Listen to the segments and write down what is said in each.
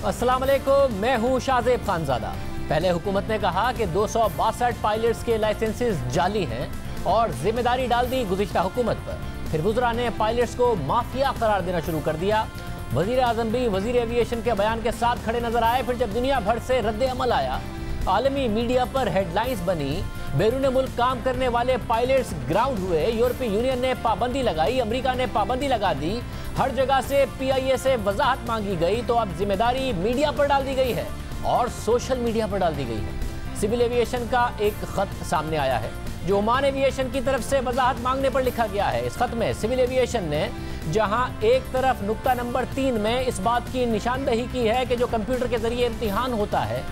अस्सलाम वालेकुम, मैं हूं शाहजेब खानजादा। पहले हुकूमत ने कहा कि 262 पायलट्स के लाइसेंसेस जाली हैं और जिम्मेदारी डाल दी गुज़िश्ता हुकूमत पर। फिर वुज़रा ने पायलट्स को माफिया करार देना शुरू कर दिया। वज़ीर आज़म भी वज़ीर एविएशन के बयान के साथ खड़े नजर आए। फिर जब दुनिया भर से रद्द अमल आया, आलमी मीडिया पर हेडलाइंस बनी, बैरून मुल्क काम करने वाले पायलट्स ग्राउंड हुए, यूरोपीय यूनियन ने पाबंदी लगाई, अमेरिका ने पाबंदी लगा दी, हर जगह से PIA से वजाहत मांगी गई, तो अब जिम्मेदारी मीडिया पर डाल दी गई है और सोशल मीडिया पर डाल दी गई है। सिविल एविएशन का एक खत सामने आया है जो ओमान एविएशन की तरफ से वजाहत मांगने पर लिखा गया है। इस खत में सिविल एविएशन ने जहां एक तरफ नुक्ता नंबर 3 में इस बात की निशानदही की है कि जो कंप्यूटर के जरिए इम्तिहान होता है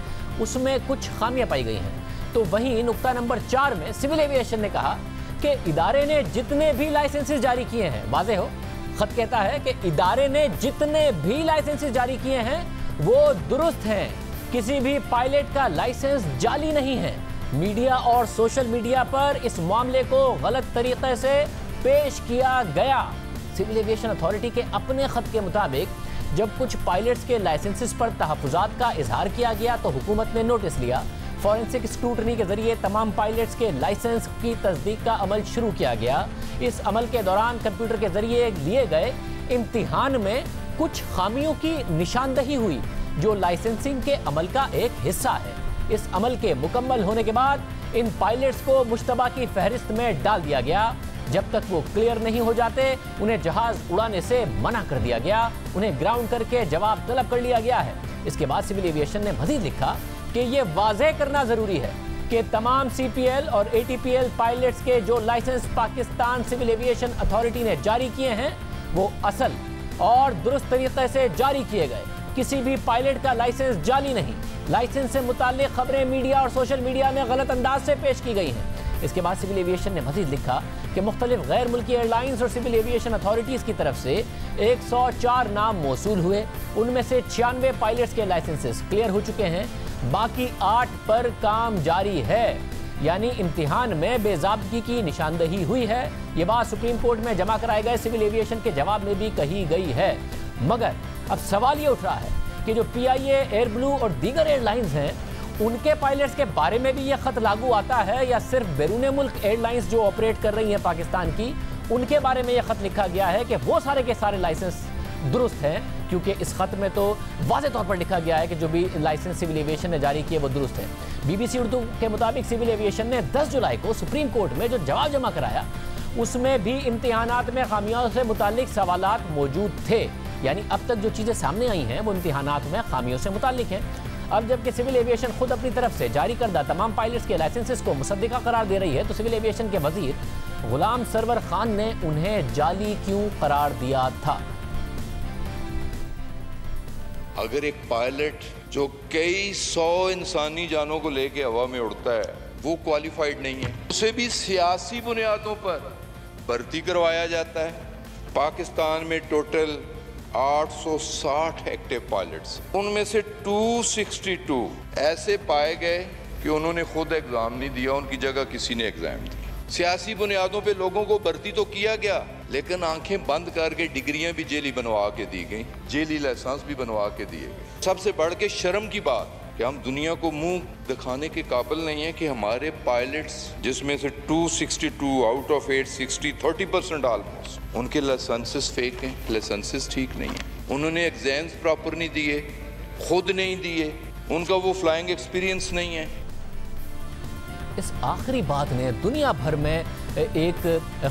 उसमें कुछ खामियां पाई गई हैं, तो वहीं नुक्ता नंबर 4 में सिविल एविएशन ने कहा कि इदारे ने जितने भी लाइसेंसेस जारी किए हैं, वाज़ेह हो, खत कहता है कि इदारे ने जितने भी लाइसेंसेस जारी किए हैं वो दुरुस्त हैं, किसी भी पायलट का लाइसेंस जाली नहीं है। मीडिया और सोशल मीडिया पर इस मामले को गलत तरीके से पेश किया गया। सिविल एविएशन अथॉरिटी के अपने खत के मुताबिक जब कुछ पायलट्स के लाइसेंसेस पर तहफ़्फ़ुज़ात का इजहार किया गया तो हुकूमत ने नोटिस लिया। फॉरेंसिक स्क्रूटनी के जरिए तमाम पायलट्स के लाइसेंस की तस्दीक का अमल शुरू किया गया। इस अमल के दौरान कंप्यूटर के जरिए लिए गए इम्तिहान में कुछ खामियों की निशानदही हुई जो लाइसेंसिंग के अमल का एक हिस्सा है। इस अमल के मुकम्मल होने के बाद इन पायलट्स को मुश्तबा की फहरिस्त में डाल दिया गया। जब तक वो क्लियर नहीं हो जाते उन्हें जहाज उड़ाने से मना कर दिया गया, उन्हें ग्राउंड करके जवाब तलब कर लिया गया है। इसके बाद सिविल एविएशन ने मजीद लिखा कि ये वाज़ेह करना ज़रूरी है कि तमाम CPL और ATPL पायलट्स के जो licence Pakistan Civil Aviation Authority ने जारी किए हैं वो असल और दुरुस्त तरीके से जारी किए गए। किसी भी पायलट का लाइसेंस जाली नहीं। लाइसेंस से मुताल्लिक खबरें मीडिया और सोशल मीडिया में गलत अंदाज से पेश की गई हैं। इसके बाद सिविल एविएशन ने मजीद लिखा कि मुख्तलिफ गैर मुल्की एयरलाइंस और सिविल एविएशन अथॉरिटीज़ की तरफ से 104 नाम मौसूल हुए। उनमें से 96 पायलट्स के लाइसेंसेस क्लियर हो चुके हैं, बाकी 8 पर काम जारी है, यानी इम्तिहान में बेज़ाब्तगी की निशानदही हुई है। ये बात सुप्रीम कोर्ट में जमा कराए गए सिविल एविएशन के जवाब में भी कही गई है। मगर अब सवाल ये उठ रहा है कि जो PIA, एयर ब्लू और दीगर एयरलाइंस हैं उनके पायलट्स के बारे में भी ये खत लागू आता है या सिर्फ बैरून मुल्क एयरलाइंस जो ऑपरेट कर रही हैं पाकिस्तान की उनके बारे में यह खत लिखा गया है कि वो सारे के सारे लाइसेंस दुरुस्त हैं, क्योंकि इस खत में तो वाज़े तौर पर लिखा गया है कि जो भी लाइसेंस सिविल एविएशन ने जारी किए वो दुरुस्त है। BBC उर्दू के मुताबिक सिविल एविएशन ने 10 जुलाई को सुप्रीम कोर्ट में जो जवाब जमा कराया उसमें भी इम्तिहानात में खामियों से मुताल्लिक सवालात मौजूद थे, यानी अब तक जो चीज़ें सामने आई हैं वो इम्तिहानात में खामियों से मुताल्लिक हैं। अब जबकि सिविल एविएशन खुद अपनी तरफ से जारी करदा तमाम पायलट्स के लाइसेंसेस को मुसद्दिका करार दे रही है, तो सिविल एविएशन के वजीर गुलाम सरवर खान ने उन्हें जाली क्यों करार दिया था? अगर एक पायलट जो कई 100 इंसानी जानों को लेकर हवा में उड़ता है वो क्वालिफाइड नहीं है, उसे भी सियासी बुनियादों पर भर्ती करवाया जाता है। पाकिस्तान में टोटल 860 एक्टिव पायलट्स, उनमें से 262 ऐसे पाए गए कि उन्होंने खुद एग्जाम नहीं दिया, उनकी जगह किसी ने एग्जाम दिया। सियासी बुनियादों पे लोगों को भर्ती तो किया गया, लेकिन आंखें बंद करके डिग्रियां भी जेली बनवा के दी गई, जेली लाइसेंस भी बनवा के दिए गए। सबसे बढ़ के शर्म की बात कि हम दुनिया को मुंह दिखाने के काबिल नहीं है कि हमारे पायलट्स जिसमें से 262 आउट ऑफ 860 30% ऑलमोस्ट उनके लाइसेंसेस फेक हैं, लाइसेंसेस ठीक नहीं है, उन्होंने एग्जाम्स प्रॉपर नहीं दिए, खुद नहीं दिए, उनका वो फ्लाइंग एक्सपीरियंस नहीं है। इस आखिरी बात ने दुनिया भर में एक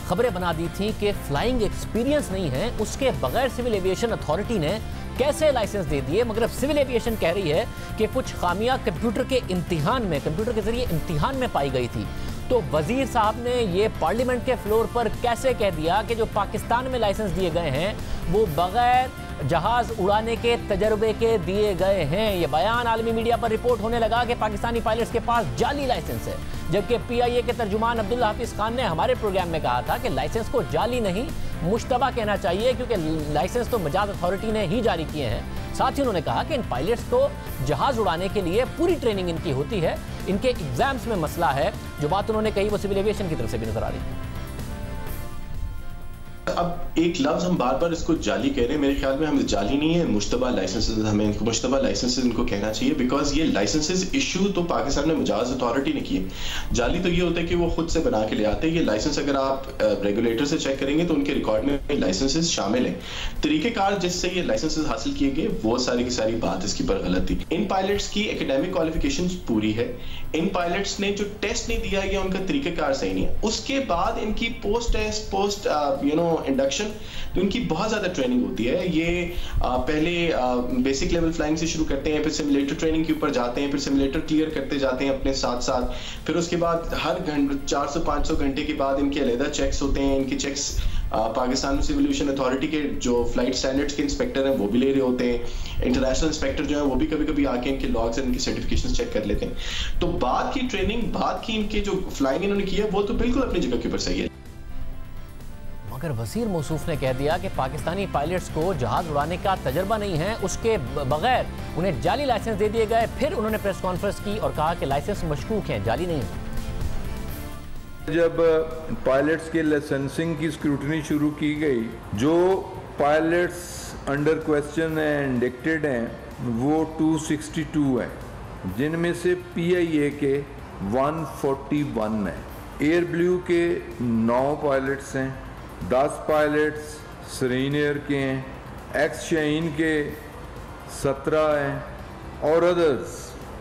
खबरें बना दी थी कि फ्लाइंग एक्सपीरियंस नहीं है, उसके बगैर सिविल एविएशन अथॉरिटी ने कैसे लाइसेंस दे दिए। मगर अब सिविल एविएशन कह रही है कि कुछ खामियां कंप्यूटर के इम्तिहान में, कंप्यूटर के जरिए इम्तिहान में पाई गई थी। तो वजीर साहब ने ये पार्लियामेंट के फ्लोर पर कैसे कह दिया कि जो पाकिस्तान में लाइसेंस दिए गए हैं वो बगैर जहाज उड़ाने के तजर्बे के दिए गए हैं? ये बयान आलमी मीडिया पर रिपोर्ट होने लगा कि पाकिस्तानी पायलट्स के पास जाली लाइसेंस है, जबकि PIA के तर्जुमान अब्दुल्ला हाफिज खान ने हमारे प्रोग्राम में कहा था कि लाइसेंस को जाली नहीं मुश्तबा कहना चाहिए, क्योंकि लाइसेंस तो मजाज अथॉरिटी ने ही जारी किए हैं। साथ ही उन्होंने कहा कि इन पायलट्स को जहाज उड़ाने के लिए पूरी ट्रेनिंग इनकी होती है, इनके एग्जाम्स में मसला है। जो बात उन्होंने कही वो सिविल एविएशन की तरफ से भी नजर आ रही है। अब एक लफ्ज हम बार बार इसको जाली कह रहे हैं, मेरे ख्याल में हम जाली नहीं है, मुश्तबा लाइसेंसेस, हमें इनको मुश्तबा लाइसेंसेस इनको कहना चाहिए, बिकॉज ये लाइसेंसेस इशू तो पाकिस्तान में मुजाज अथॉरिटी ने किए। जाली तो ये होता है कि वो खुद से बना के ले आते हैं। ये लाइसेंस अगर आप रेगुलेटर से चेक करेंगे तो उनके रिकॉर्ड में लाइसेंसेस शामिल हैं। तरीकेकार जिससे ये लाइसेंसेस हासिल किए गए वो सारी की सारी बात इसकी पर गलत थी। इन पायलट्स की एकेडमिक क्वालिफिकेशन पूरी है, इन पायलट्स ने जो टेस्ट नहीं दिया गया उनका तरीकेकार सही नहीं है। उसके बाद इनकी पोस्ट टेस्ट पोस्ट इंडक्शन तो इनकी बहुत ज्यादा ट्रेनिंग होती है। ये पहले बेसिक लेवल फ्लाइंग से शुरू करते हैं, फिर सिमुलेटर ट्रेनिंग के ऊपर जाते हैं, फिर सिमुलेटर क्लियर करते जाते हैं अपने साथ साथ, फिर उसके बाद हर घंटे 400-500 घंटे के बाद इनके अलहदा चेक्स होते हैं। इनके checks Pakistan Civil Aviation Authority के जो फ्लाइट स्टैंडर्ड्स के इंस्पेक्टर हैं वो भी ले रहे होते हैं। इंटरनेशनल इंस्पेक्टर जो है वो भी कभी कभी आके इनके लॉग्स और इनकी सर्टिफिकेशन चेक कर लेते हैं। तो बाद की ट्रेनिंग, बाद की इनके जो फ्लाइंग इन्होंने किया वो तो बिल्कुल अपनी जगह के ऊपर सही है। मगर वजीर मौसूफ ने कह दिया कि पाकिस्तानी पायलट्स को जहाज उड़ाने का तजर्बा नहीं है, उसके बगैर उन्हें जाली लाइसेंस दे दिए गए। फिर उन्होंने प्रेस कॉन्फ्रेंस की और कहा कि लाइसेंस मशकूक हैं, जाली नहीं है। जब पायलट्स के लाइसेंसिंग की स्क्रूटनी शुरू की गई, जो पायलट्स अंडर क्वेश्चन हैं, इंडिक्टेड हैं, वो 262 हैं, जिनमें से PIA के 141 हैं, एयर ब्लू के 9 पायलट्स हैं, 10 पायलट्स सरीन एयर के हैं, एक्स शाहीन के 17 हैं और अदर्स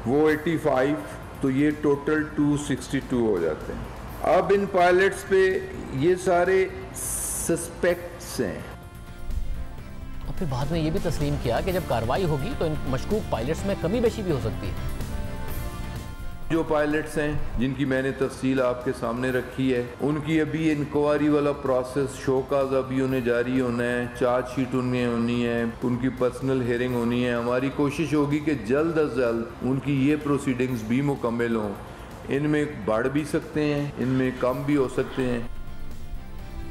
वो 85, तो ये टोटल 262 हो जाते हैं। अब इन पायलट्स पे ये सारे सस्पेक्ट्स हैं। और फिर बाद में ये भी तस्लीम किया कि जब कार्रवाई होगी तो इन मशकूक पायलट्स में कमी बेशी भी हो सकती है। जो पायलट्स हैं जिनकी मैंने तफसील आपके सामने रखी है, उनकी अभी इंक्वायरी वाला प्रोसेस, शोकाज अभी उन्हें जारी होना है, चार्जशीट उनमें होनी है, उनकी पर्सनल हियरिंग होनी है। हमारी कोशिश होगी कि जल्द अज जल्द उनकी ये प्रोसीडिंग्स भी मुकम्मल हों। इनमें बढ़ भी सकते हैं, इनमें कम भी हो सकते हैं।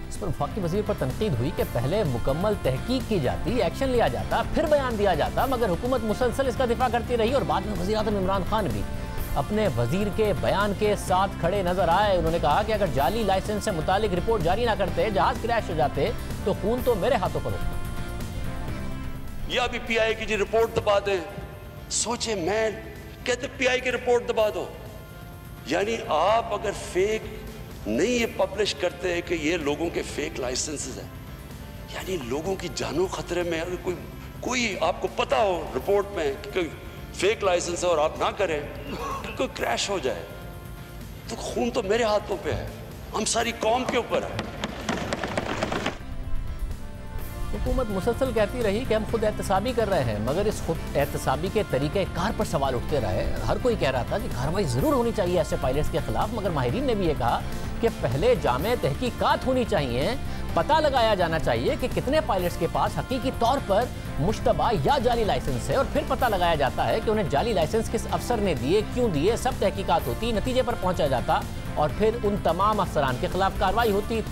इस पर वफाकी वजीर पर तनकीद हुई कि पहले मुकम्मल तहकीक की जाती, एक्शन लिया जाता, फिर बयान दिया जाता, मगर हुकूमत मुसलसल इसका दिफा करती रही और बाद में वज़ीर आज़म इमरान खान भी अपने वजीर के बयान के साथ खड़े नजर आए। उन्होंने कहा कि अगर जाली लाइसेंस से मुतालिक रिपोर्ट जारी ना करते, जहाज क्रैश हो जाते, तो खून तो मेरे हाथों पर होता। या भी PI की जी रिपोर्ट दबा दें, सोचे मैं कहते PI की रिपोर्ट दबा दो, यानी आप अगर फेक नहीं ये पब्लिश करते हैं कि ये लोगों के फेक लाइसेंसेस हैं, यानी लोगों की जानो खतरे में। अगर कोई आपको पता हो रिपोर्ट में कि कोई फेक लाइसेंस है और आप ना करें, कोई क्रैश हो जाए, तो खून तो मेरे हाथों पे है, हम सारी कौम के ऊपर है। हुकूमत मुसलसल कहती रही कि हम खुद एहतसाबी कर रहे हैं, मगर इस खुद एहतसाबी के तरीके कार पर सवाल उठते रहे। हर कोई कह रहा था कि कार्रवाई जरूर होनी चाहिए ऐसे पायलट्स के खिलाफ, मगर माहिरीन ने भी ये कहा कि पहले जामे तहकीकात होनी चाहिए, पता लगाया जाना चाहिए कि कितने पायलट्स के पास हकीकी तौर पर मुश्तबा या जाली लाइसेंस है, और फिर पता लगाया जाता है कि उन्हें जाली लाइसेंस किस अफसर ने दिए, क्यों दिए, सब तहकीकात होती, नतीजे पर पहुंचा जाता और फिर उन तमाम अफसरान के खिलाफ कार्रवाई होती।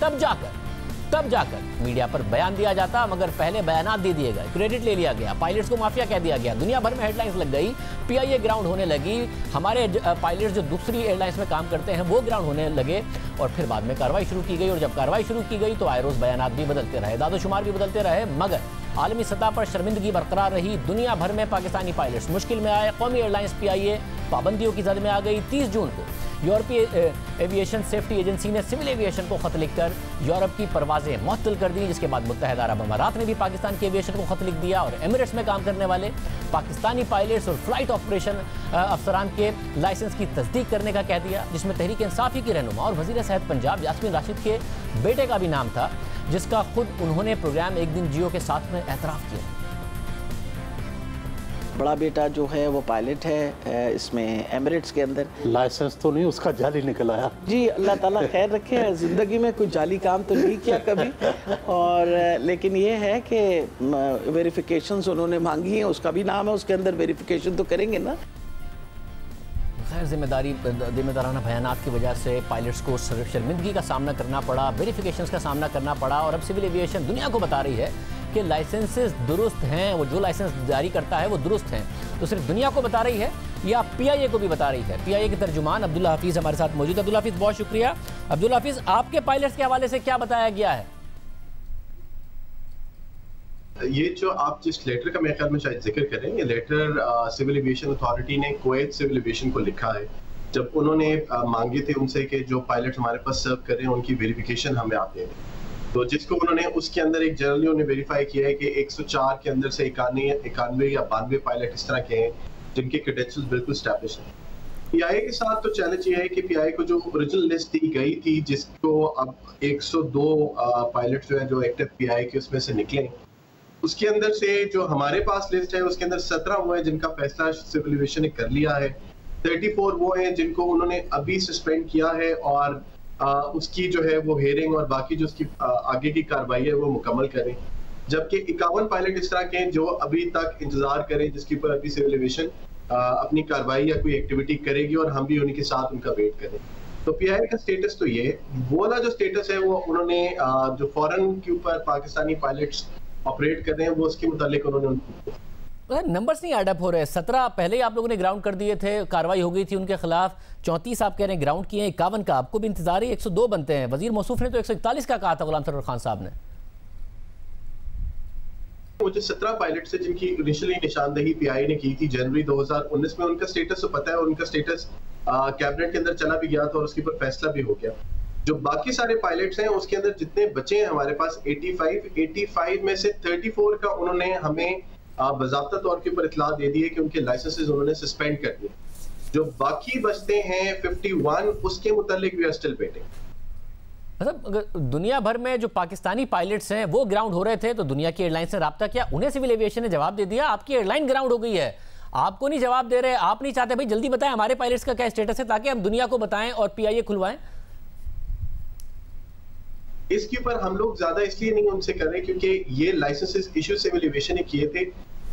तब जाकर मीडिया पर बयान दिया जाता, मगर पहले बयानात दे दिए गए, क्रेडिट ले लिया गया, पायलट्स को माफिया कह दिया गया, दुनिया भर में हेडलाइंस लग गई, PIA ग्राउंड होने लगी, हमारे पायलट्स जो दूसरी एयरलाइंस में काम करते हैं वो ग्राउंड होने लगे, और फिर बाद में कार्रवाई शुरू की गई। और जब कार्रवाई शुरू की गई तो आए रोज बयानात भी बदलते रहे, दादोशुमार भी बदलते रहे, मगर आलमी सतह पर शर्मिंदगी बरकरार रही। दुनिया भर में पाकिस्तानी पायलट्स मुश्किल में आए। कौमी एयरलाइंस PIA पाबंदियों की जद में आ गई। 30 जून को यूरोपीय एविएशन सेफ्टी एजेंसी ने सिविल एविएशन को खत लिखकर यूरोप की परवाजें मुअत्तल कर दी, जिसके बाद मुत्तहिदा अरब अमारात ने भी पाकिस्तान के एविएशन को खत लिख दिया और एमिरेट्स में काम करने वाले पाकिस्तानी पायलट्स और फ्लाइट ऑपरेशन अफसरान के लाइसेंस की तस्दीक करने का कह दिया, जिसमें तहरीक इंसाफी की रहनुमा और वज़ीर सेहत पंजाब यास्मीन राशिद के बेटे का भी नाम था, जिसका खुद उन्होंने प्रोग्राम एक दिन जियो के साथ में एतराफ़ किया। बड़ा बेटा जो है वो पायलट है इसमें एमिरेट्स के अंदर। लाइसेंस तो नहीं, उसका जाली निकल आया। जी अल्लाह ताला खैर रखे, ज़िंदगी में कोई जाली काम तो नहीं किया कभी, और लेकिन ये है कि वेरिफिकेशंस उन्होंने मांगी हैं, उसका भी नाम है, उसके अंदर वेरिफिकेशन तो करेंगे ना। खैर जिम्मेदाराना बयानात की वजह से पायलट्स को शर्मिंदगी का सामना करना पड़ा, वेरिफिकेशंस का सामना करना पड़ा, और अब सिविल एविएशन दुनिया को बता रही है कि लाइसेंसेस दुरुस्त हैं, वो जो लाइसेंस जारी करता है वो दुरुस्त हैं। तो सिर्फ दुनिया को बता रही है या PIA को भी बता रही है? PIA के तर्जुमान अब्दुल्ला हफीज़ हमारे साथ मौजूद है। अब्दुल्ला हफीज़ बहुत शुक्रिया। अब्दुल्ला हफीज़, आपके पायलट्स के हवाले से क्या बताया गया है? ये जो आप जिस लेटर का मेरे ख्याल में शायद जिक्र करें, ये लेटर सिविल एविएशन अथॉरिटी ने कुवैत सिविल एविएशन को लिखा है जब उन्होंने मांगे थे उनसे कि जो पायलट हमारे पास सर्व कर रहे हैं उनकी वेरिफिकेशन हमें आते हैं, तो जिसको उन्होंने उसके अंदर एक जनरली उन्होंने वेरीफाई किया है कि 104 के अंदर से 91 या 92 पायलट इस तरह के हैं जिनके क्रेडेंशियल्स बिल्कुल स्टैब्लिश हैं। पीआईए के साथ तो चैलेंज ये है कि पीआईए को जो ओरिजिनल लिस्ट दी गई थी जिसको अब 102 पायलट जो है जो एक्टिव पीआईए के उसमें से निकले, उसके अंदर से जो हमारे पास लिस्ट है उसके अंदर 17 वो है जिनका फैसला सिविल एविएशन ने कर लिया है, 34 वो हैं जिनको उन्होंने अभी सस्पेंड किया है और उसकी जो है वो हेयरिंग और बाकी जो उसकी आगे की कार्रवाई है वो मुकम्मल करें, जबकि 51 पायलट इस तरह के हैं जो अभी तक इंतजार करें जिसके ऊपर अभी सिविल एविएशन अपनी कार्रवाई या कोई एक्टिविटी करेगी और हम भी उनके साथ उनका वेट करें। तो पीआईए का स्टेटस तो ये वो वाला जो स्टेटस है वो उन्होंने जो फॉरेन के ऊपर पाकिस्तानी पायलट्स ऑपरेट कर रहे हैं वो उसके मुतालिक उन्होंने नंबर्स नहीं एड अप हो रहे। 17 पहले ही आप लोगों ने ग्राउंड कर दिए थे, कार्रवाई हो गई थी उनके खिलाफ, 34 आप कह रहे हैं ग्राउंड किए हैं, 51 का आपको भी इंतजार है, 102 बनते हैं। वजीर मौसूफ ने तो 141 का कहा था गुलाम सरवर खान साहब ने। वो जो 17 पायलट से जिनकी इनिशियली निशानदेही पीआईए ने की थी जनवरी 2019 में, उनका स्टेटस तो पता है, उनका स्टेटस कैबिनेट के अंदर चला भी गया था और उसके ऊपर फैसला भी हो गया। जो बाकी सारे पायलट्स हैं उसके अंदर जितने बचे हैं हमारे पास 85 में से 34 का उन्होंने हमें बाज़ाब्ता तौर के ऊपर इतला दे दी है कि उनके लाइसेंसेस उन्होंने सस्पेंड कर दिए। जो बाकी बचते हैं 51 उसके मुतालिक वी आर स्टिल वेटिंग। मतलब अगर दुनिया भर में जो पाकिस्तानी पायलट्स हैं वो ग्राउंड हो रहे थे तो दुनिया की एयरलाइन से रब्ता किया, उन्हें सिविल एविएशन ने जवाब दे दिया आपकी एयरलाइन ग्राउंड हो गई है, आपको नहीं जवाब दे रहे, आप नहीं चाहते भाई जल्दी बताएं हमारे पायलट्स का क्या स्टेटस है ताकि हम दुनिया को बताएं और पीआईए खुलवाएं। इसके ऊपर हम लोग ज्यादा इसलिए नहीं उनसे कर रहे क्योंकि ये लाइसेंसेस इशू सिविल एविएशन ने किए थे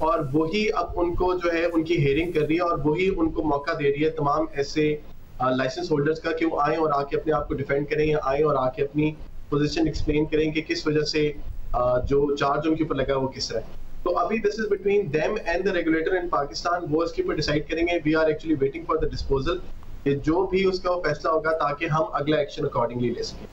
और वही अब उनको जो है उनकी हेयरिंग कर रही है और वही उनको मौका दे रही है तमाम ऐसे लाइसेंस होल्डर्स का कि वो आए और आके अपने आप को डिफेंड करें या आए और आके अपनी पोजीशन एक्सप्लेन करें कि किस वजह से जो चार्ज उनके ऊपर लगा वो किस है। तो अभी this is between them and the regulator in Pakistan, वो इसके ऊपर डिसाइड करेंगे। We are actually waiting for the disposal, जो भी उसका वो फैसला होगा ताकि हम अगला एक्शन अकॉर्डिंगली ले सकें।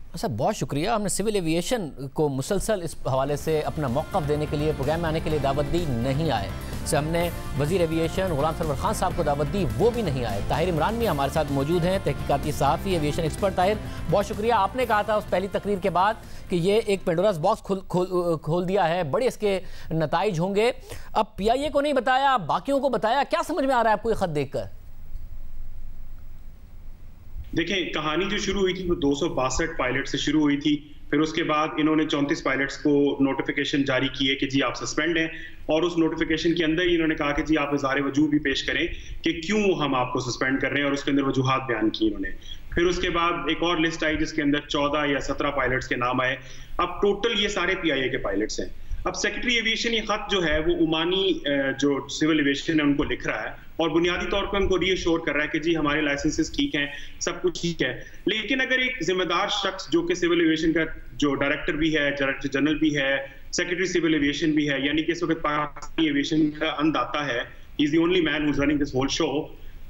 अच्छा, बहुत शुक्रिया। हमने सिविल एविएशन को मुसलसल इस हवाले से अपना मौक़िफ़ देने के लिए, प्रोग्राम में आने के लिए दावत दी, नहीं आए। से हमने वज़ीर एविएशन गुलाम सरवर खान साहब को दावत दी, वो भी नहीं आए। ताहिर इमरान भी हमारे साथ मौजूद हैं, तहकीकाती सहाफ़ी, एविएशन एक्सपर्ट। ताहिर, बहुत शुक्रिया। आपने कहा था उस पहली तकरीर के बाद कि ये एक पेंडोरास बॉक्स खोल दिया है, बड़े इसके नताइज होंगे। अब पीआईए को नहीं बताया, बाकियों को बताया, क्या समझ में आ रहा है आपको ये ख़त देखकर? देखिए, कहानी जो शुरू हुई थी वो 262 पायलट से शुरू हुई थी। फिर उसके बाद इन्होंने 34 पायलट्स को नोटिफिकेशन जारी किए कि जी आप सस्पेंड हैं, और उस नोटिफिकेशन के अंदर ही इन्होंने कहा कि जी आप इज़हार वजूह भी पेश करें कि क्यों हम आपको सस्पेंड कर रहे हैं, और उसके अंदर वजूहात बयान की इन्होंने। फिर उसके बाद एक और लिस्ट आई जिसके अंदर 14 या 17 पायलट्स के नाम आए। अब टोटल ये सारे पीआईए के पायलट्स हैं। अब सेक्रेटरी एविएशन ये खत जो है वो ओमानी जो सिविल एविएशन है उनको लिख रहा है और बुनियादी तौर पर उनको रीअश्योर कर रहा है कि जी हमारे लाइसेंसेस ठीक हैं, सब कुछ ठीक है। लेकिन अगर एक जिम्मेदार शख्स जो कि सिविल एविएशन का जो डायरेक्टर भी है, डायरेक्टर जनरल भी है, सेक्रेटरी सिविल एविएशन भी है, यानी कि इस वक्त पाकिस्तानी एविएशन का अंदाता है, he is the only man who is running this whole show,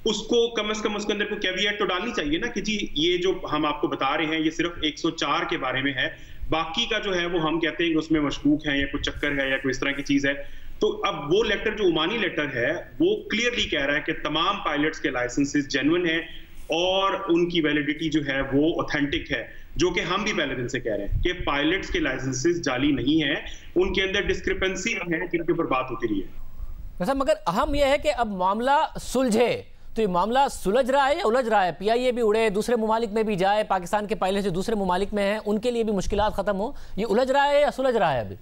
उसको कम से कम उसके अंदर कोई कैविएट तो डालनी चाहिए ना कि जी ये जो हम आपको बता रहे हैं ये सिर्फ 104 के बारे में है, बाकी का जो है वो हम कहते हैं कि उसमें मशकूक है या कोई चक्कर है या कोई इस तरह की चीज है। तो अब वो लेटर जो ओमानी लेटर है वो क्लियरली कह रहा है कि तमाम पायलट्स के लाइसेंसेस जेन्युइन है और उनकी वैलिडिटी जो है वो ऑथेंटिक है, जो कि हम भी पहले दिन से कह रहे हैं कि पायलट्स के लाइसेंसेस जाली नहीं है, उनके अंदर डिस्क्रिपेंसी है जिनके ऊपर बात होती रही है। मगर अहम यह है कि अब मामला सुलझे, तो ये मामला सुलझ रहा है या उलझ रहा है? पीआईए भी उड़े, दूसरे ममालिक में भी जाए, पाकिस्तान के पायलट जो दूसरे ममालिक में हैं उनके लिए भी मुश्किलात खत्म हो, ये उलझ रहा है या सुलझ रहा है? अभी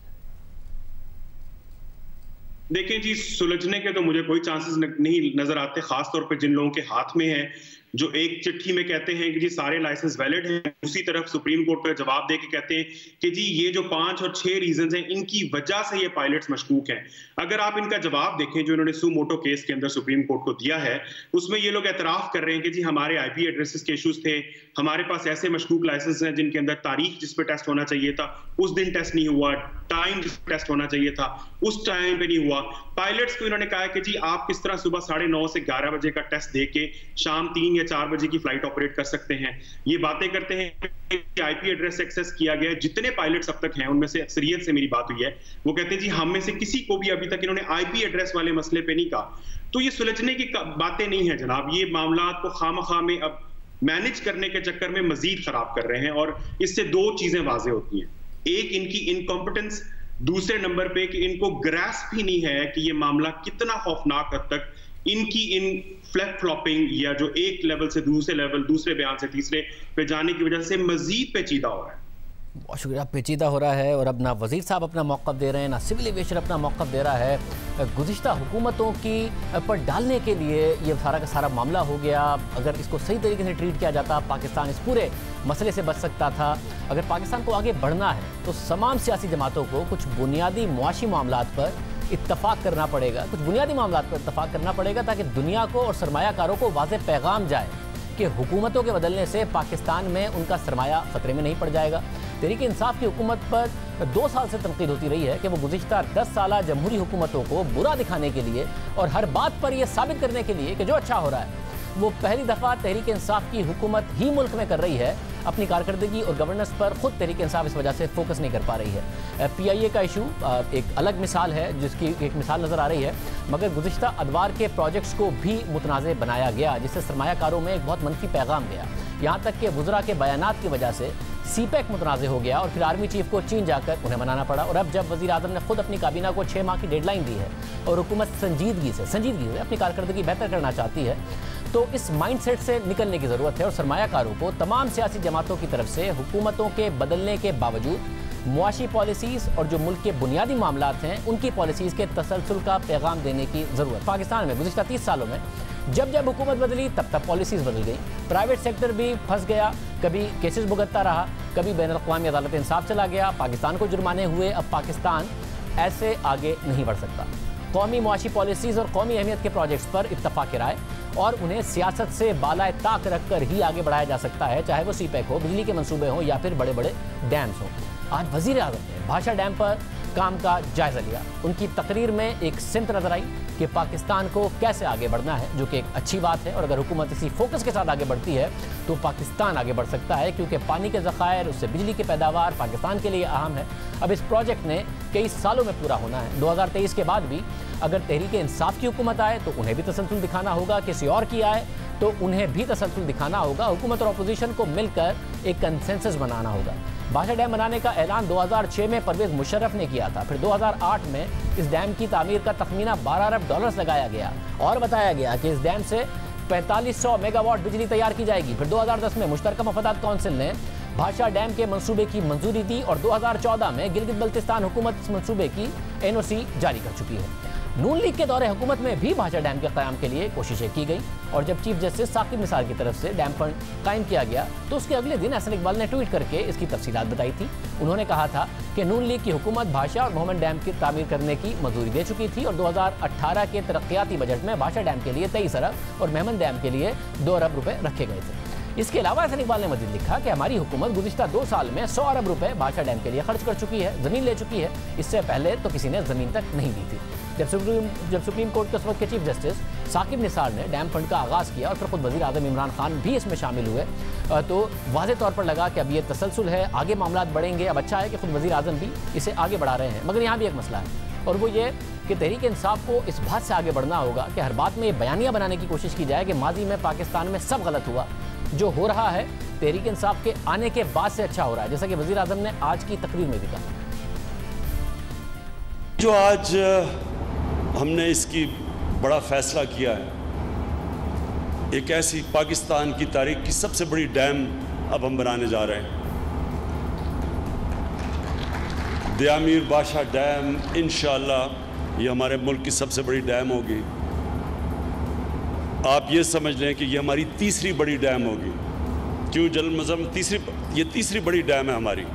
देखें जी, सुलझने के तो मुझे कोई चांसेस नहीं नजर आते, खासतौर पर जिन लोगों के हाथ में है, जो एक चिट्ठी में कहते हैं कि जी सारे लाइसेंस वैलिड हैं, दूसरी तरफ सुप्रीम कोर्ट का जवाब दे के कहते हैं कि जी ये जो 5 और 6 रीजंस हैं इनकी वजह से ये पायलट्स मशकूक हैं। अगर आप इनका जवाब देखें जो इन्होंने सुमोटो केस के अंदर सुप्रीम कोर्ट को दिया है, उसमें ये लोग एतराफ कर रहे हैं कि जी हमारे आईपी एड्रेसेस के इश्यूज थे, हमारे पास ऐसे मशकूक लाइसेंस हैं जिनके अंदर तारीख जिस पर टेस्ट होना चाहिए था उस दिन टेस्ट नहीं हुआ, टाइम टेस्ट होना चाहिए था उस टाइम पे नहीं हुआ। पायलट्स को इन्होंने कहा कि जी आप किस तरह सुबह 9:30 से 11 बजे का टेस्ट देके शाम 3 या 4 बजे की फ्लाइट ऑपरेट कर सकते हैं। ये बातें करते हैं कि आईपी एड्रेस एक्सेस किया गया। जितने पायलट्स अब तक हैं उनमें से अक्सरियत से मेरी बात हुई है, वो कहते हैं जी हम में से किसी को भी अभी तक इन्होंने आईपी एड्रेस वाले मसले पे नहीं कहा। तो ये सुलझने की बातें नहीं है जनाब, ये मामलात को खामखा में अब मैनेज करने के चक्कर में मजीद खराब कर रहे हैं। और इससे दो चीजें वाजे होती हैं, एक इनकी इनकॉम्पिटेंस, दूसरे नंबर पे कि इनको ग्रास्प ही नहीं है कि ये मामला कितना खौफनाक हद तक इनकी इन फ्लैप फ्लॉपिंग या जो एक लेवल से दूसरे लेवल, दूसरे बयान से तीसरे पे जाने की वजह से मजीद पेचीदा हो रहा है। बहुत शुक्रिया। पेचीदा हो रहा है और अब ना वज़ीर साहब अपना मौक़िफ़ दे रहे हैं, ना सिविल एविएशन अपना मौक़िफ़ दे रहा है। गुज़िश्ता हुकूमतों की पर डालने के लिए ये सारा का सारा मामला हो गया। अगर इसको सही तरीके से ट्रीट किया जाता पाकिस्तान इस पूरे मसले से बच सकता था। अगर पाकिस्तान को आगे बढ़ना है तो तमाम सियासी जमातों को कुछ बुनियादी मुआशी मामलात पर इत्तफाक करना पड़ेगा, कुछ बुनियादी मामलात पर इत्तफाक करना पड़ेगा ताकि दुनिया को और सरमायाकारों को वाज़ेह पैगाम जाए कि हुकूमतों के बदलने से पाकिस्तान में उनका सरमाया ख़तरे में नहीं पड़ जाएगा। तहरीक इंसाफ की हुकूमत पर 2 साल से तनकीद होती रही है कि वो गुज़िश्ता 10 साल जमहूरी हुकूमतों को बुरा दिखाने के लिए और हर बात पर यह साबित करने के लिए कि जो अच्छा हो रहा है वो पहली दफ़ा तहरीक इंसाफ की हुकूमत ही मुल्क में कर रही है। अपनी कारकर्दगी और गवर्नेंस पर खुद तहरीक इंसाफ इस वजह से फोकस नहीं कर पा रही है। PIA का इशू एक अलग मिसाल है जिसकी एक मिसाल नज़र आ रही है, मगर गुज़िश्ता अदवार के प्रोजेक्ट्स को भी मुतनाज़ बनाया गया जिससे सरमायाकारों में एक बहुत मनफी पैगाम गया। यहाँ तक कि वुज़रा के बयानात की वजह से CPEC मुतनाज़ हो गया और फिर आर्मी चीफ को चीन जाकर उन्हें मनाना पड़ा। और अब जब वज़ीर आज़म ने खुद अपनी काबीना को 6 माह की डेडलाइन दी है और हुकूमत संजीदगी से अपनी कारकर्दगी बेहतर करना चाहती है तो इस माइंडसेट से निकलने की ज़रूरत है। और सरमायाकारों को तमाम सियासी जमातों की तरफ से हुकूमतों के बदलने के बावजूद मुआशी पॉलिसीज़ और जो मुल्क के बुनियादी मामलात हैं उनकी पॉलिसीज़ के तसलसल का पैगाम देने की ज़रूरत। पाकिस्तान में गुज़िश्ता 30 सालों में जब जब हुकूमत बदली तब तब पॉलिसीज़ बदल गई, प्राइवेट सेक्टर भी फंस गया, कभी केसेस भुगतता रहा, कभी बैन अक़वामी अदालत इंसाफ चला गया, पाकिस्तान को जुर्माने हुए। अब पाकिस्तान ऐसे आगे नहीं बढ़ सकता। कौमी मुआशी पॉलिसीज़ और कौमी अहमियत के प्रोजेक्ट्स पर इत्तफाक़ राय और उन्हें सियासत से बालाए ताक रख कर ही आगे बढ़ाया जा सकता है, चाहे वो CPEC हो, बिजली के मंसूबे हों या फिर बड़े बड़े डैम्स हों। आज वज़ीर आज़म ने भाषा डैम पर काम का जायज़ा लिया। उनकी तकरीर में एक सिमत नजर आई कि पाकिस्तान को कैसे आगे बढ़ना है, जो कि एक अच्छी बात है। और अगर हुकूमत इसी फोकस के साथ आगे बढ़ती है तो पाकिस्तान आगे बढ़ सकता है, क्योंकि पानी के ज़खायर, उससे बिजली की पैदावार पाकिस्तान के लिए अहम है। अब इस प्रोजेक्ट ने कई सालों में पूरा होना है। 2023 के बाद भी अगर तहरीक इंसाफ की हुकूमत आए तो उन्हें भी तसलसल दिखाना होगा, किसी और की आए तो उन्हें भी तसलसल दिखाना होगा। हुकूमत और अपोजिशन को मिलकर एक कंसेंसस बनाना होगा। भाषा डैम बनाने का ऐलान 2006 में परवेज़ मुशर्रफ ने किया था। फिर 2008 में इस डैम की तामीर का तखमीना $12 अरब लगाया गया और बताया गया कि इस डैम से 4500 मेगावाट बिजली तैयार की जाएगी। फिर 2010 में मुश्तरका मफादात कौंसिल ने भाषा डैम के मंसूबे की मंजूरी दी और 2014 में गिलगित बल्तिस्तान हुकूमत इस मंसूबे की NOC जारी कर चुकी है। नून लीग के दौरे हुकूमत में भी भाषा डैम के क़याम के लिए कोशिशें की गई और जब चीफ जस्टिस साकिब निसार की तरफ से डैम फंड कायम किया गया तो उसके अगले दिन अहसन इकबाल ने ट्वीट करके इसकी तफसीलात बताई थी। उन्होंने कहा था कि नून लीग की हुकूमत भाषा और मोहम्मद डैम की तामीर करने की मंजूरी दे चुकी थी और 2018 के तरक्याती बजट में भाषा डैम के लिए 23 अरब और मेमन डैम के लिए 2 अरब रुपए रखे गए थे। इसके अलावा अहसन इकबाल ने मजीद लिखा कि हमारी हुकूमत गुज़िश्ता 2 साल में 100 अरब रुपए भाषा डैम के लिए खर्च कर चुकी है, ज़मीन ले चुकी है। इससे पहले तो किसी ने ज़मीन तक नहीं दी थी। जब सुप्रीम कोर्ट के उस वक्त के चीफ जस्टिस साकिब निसार ने डैम फंड का आगाज़ किया और फिर खुद वज़ीर आज़म इमरान खान भी इसमें शामिल हुए तो वाज़ेह तौर पर लगा कि अब ये तसलसल है, आगे मामलात बढ़ेंगे। अब अच्छा है कि खुद वज़ीर आज़म भी इसे आगे बढ़ा रहे हैं। मगर यहाँ भी एक मसला है और वो ये कि तहरीक इंसाफ को इस बात से आगे बढ़ना होगा कि हर बात में ये बयानियाँ बनाने की कोशिश की जाए कि माजी में पाकिस्तान में सब गलत हुआ, जो हो रहा है तहरीक इंसाफ के आने के बाद से अच्छा हो रहा है, जैसा कि वज़ीर आज़म ने आज की तकरीर में भी कहा। जो आज हमने इसकी बड़ा फैसला किया है, एक ऐसी पाकिस्तान की तारीख की सबसे बड़ी डैम अब हम बनाने जा रहे हैं। दयामीर बादशाह डैम इंशाअल्लाह ये हमारे मुल्क की सबसे बड़ी डैम होगी। आप ये समझ लें कि ये हमारी तीसरी बड़ी डैम होगी। क्यों जल मज़म ये तीसरी बड़ी डैम है हमारी।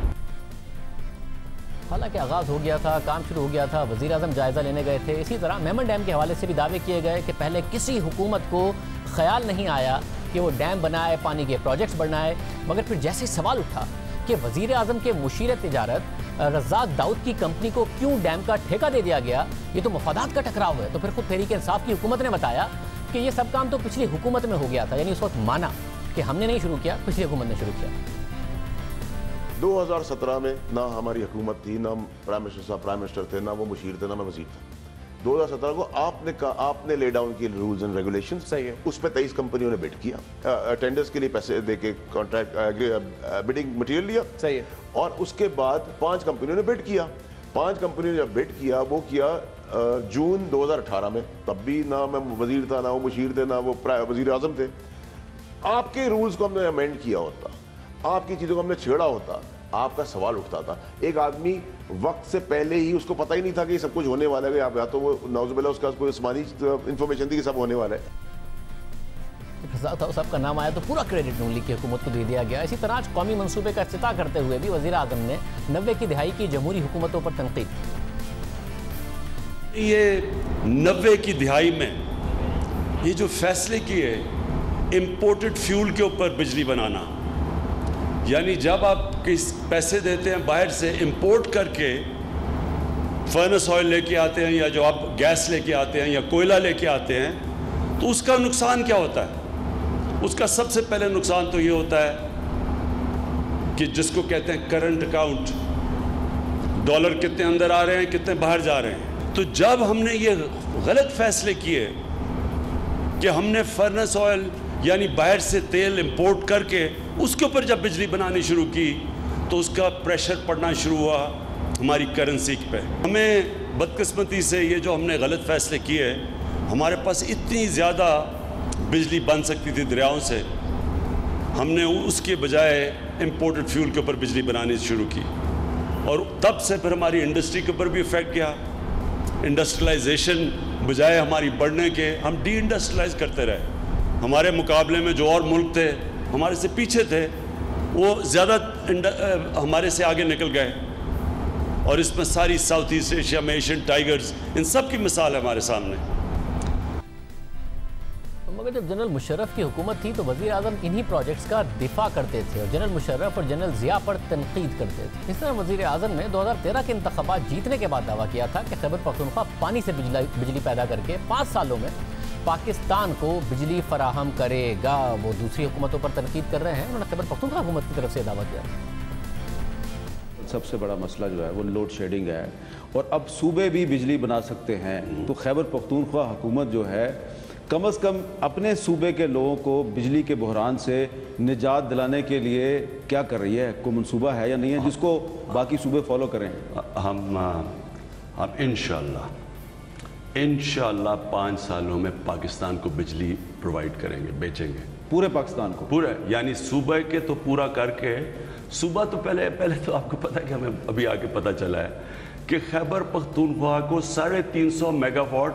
हालांकि आगाज़ हो गया था, काम शुरू हो गया था, वज़ीर आज़म जायज़ा लेने गए थे। इसी तरह मेमन डैम के हवाले से भी दावे किए गए कि पहले किसी हुकूमत को ख्याल नहीं आया कि वो डैम बनाए, पानी के प्रोजेक्ट्स बनाए। मगर फिर जैसे सवाल उठा कि वज़ीर आज़म के मुशीर तिजारत रज़ाक दाऊद की कंपनी को क्यों डैम का ठेका दे दिया गया, ये तो मफादात का टकराव है। तो फिर खुद तहरीक इंसाफ की हुकूमत ने बताया कि ये सब काम तो पिछली हुकूमत में हो गया था, यानी उस वक्त माना कि हमने नहीं शुरू किया, पिछली हुकूमत ने शुरू किया। 2017 में ना हमारी हुकूमत थी, ना प्राइम मिनिस्टर थे, ना वो मुशीर थे, ना मैं वज़ीर था। 2017 को आपने ले डाउन किए रूल्स एंड रेगुलेशन, सही है। उस पर 23 कंपनियों ने बिड किया, टेंडर्स के लिए पैसे देके कॉन्ट्रैक्ट बिडिंग मटेरियल लिया, सही है। और उसके बाद 5 कंपनियों ने बिड किया। 5 कंपनियों ने जब बिड किया, वो किया जून 2018 में। तब भी ना मैं वजीर था, ना वो मुशीर थे, ना वो वजीर आजम थे। आपके रूल्स को हमने अमेंड किया होता, आपकी चीज़ों को हमने छेड़ा होता, आपका सवाल उठता था। एक आदमी वक्त से पहले ही, उसको पता ही नहीं था कि सब कुछ होने वाला है, या तो वो नौजुबिल्ला उसका कोई आसमानी इंफॉर्मेशन थी कि सब होने वाला है। रज़ाक दाऊद साहब का नाम आया तो पूरा क्रेडिट नून लीग की हुकूमत को दे दिया गया। इसी तरह आज कौमी मंसूबे का इफ्तिताह करते हुए भी वज़ीर आज़म ने 90 की दिहाई की जमहूरी हुकूमतों पर तनकीद। ये 90 की दिहाई में ये जो फैसले किए इम्पोर्टेड फ्यूल के ऊपर बिजली बनाना, यानी जब आप किस पैसे देते हैं बाहर से इंपोर्ट करके फर्नेस ऑयल लेके आते हैं, या जो आप गैस लेके आते हैं या कोयला लेके आते हैं, तो उसका नुकसान क्या होता है? उसका सबसे पहले नुकसान तो ये होता है कि जिसको कहते हैं करंट अकाउंट, डॉलर कितने अंदर आ रहे हैं, कितने बाहर जा रहे हैं। तो जब हमने ये गलत फैसले किए कि हमने फर्नेस ऑयल यानी बाहर से तेल इंपोर्ट करके उसके ऊपर जब बिजली बनानी शुरू की, तो उसका प्रेशर पड़ना शुरू हुआ हमारी करेंसी पे। हमें बदकिस्मती से ये जो हमने गलत फैसले किए, हमारे पास इतनी ज़्यादा बिजली बन सकती थी दरियाओं से, हमने उसके बजाय इंपोर्टेड फ्यूल के ऊपर बिजली बनानी शुरू की। और तब से फिर हमारी इंडस्ट्री के ऊपर भी इफ़ेक्ट गया। इंडस्ट्रियलाइजेशन बजाय हमारी बढ़ने के, हम डी इंडस्ट्रियलाइज करते रहे। हमारे मुकाबले में जो और मुल्क थे हमारे से पीछे थे, वो ज़्यादा हमारे से आगे निकल गए। और इसमें सारी साउथ ईस्ट एशिया में एशियन टाइगर्स, इन सब की मिसाल है हमारे सामने। मगर जब जनरल मुशर्रफ की हुकूमत थी तो वज़ीर आज़म इन्हीं प्रोजेक्ट्स का दिफा करते थे और जनरल मुशर्रफ और जनरल ज़िया पर तनकीद करते थे। इस तरह वज़ीर आज़म ने 2013 के इंतख़ाबात जीतने के बाद दावा किया था कि खैबर पख्तूनख्वा पानी से बिजली पैदा करके 5 सालों में पाकिस्तान को बिजली फराहम करेगा। वो दूसरी हुकूमतों पर तनकीद कर रहे हैं, उन्होंने खैबर पख्तूनख्वा हुकूमत की तरफ से दावा किया। सबसे बड़ा मसला जो है वो लोड शेडिंग है, और अब सूबे भी बिजली बना सकते हैं। तो खैबर पख्तूनख्वा हुकूमत जो है कम से कम अपने सूबे के लोगों को बिजली के बहरान से निजात दिलाने के लिए क्या कर रही है? कोई मनसूबा है या नहीं है जिसको बाकी सूबे फॉलो करें? हम इंशाअल्लाह 5 सालों में पाकिस्तान को बिजली प्रोवाइड करेंगे, बेचेंगे पूरे पाकिस्तान को, पूरे, यानी सूबे के तो पूरा करके। सूबा तो पहले तो आपको पता है कि हमें अभी आके पता चला है कि खैबर पख्तूनख्वा को 350 मेगावाट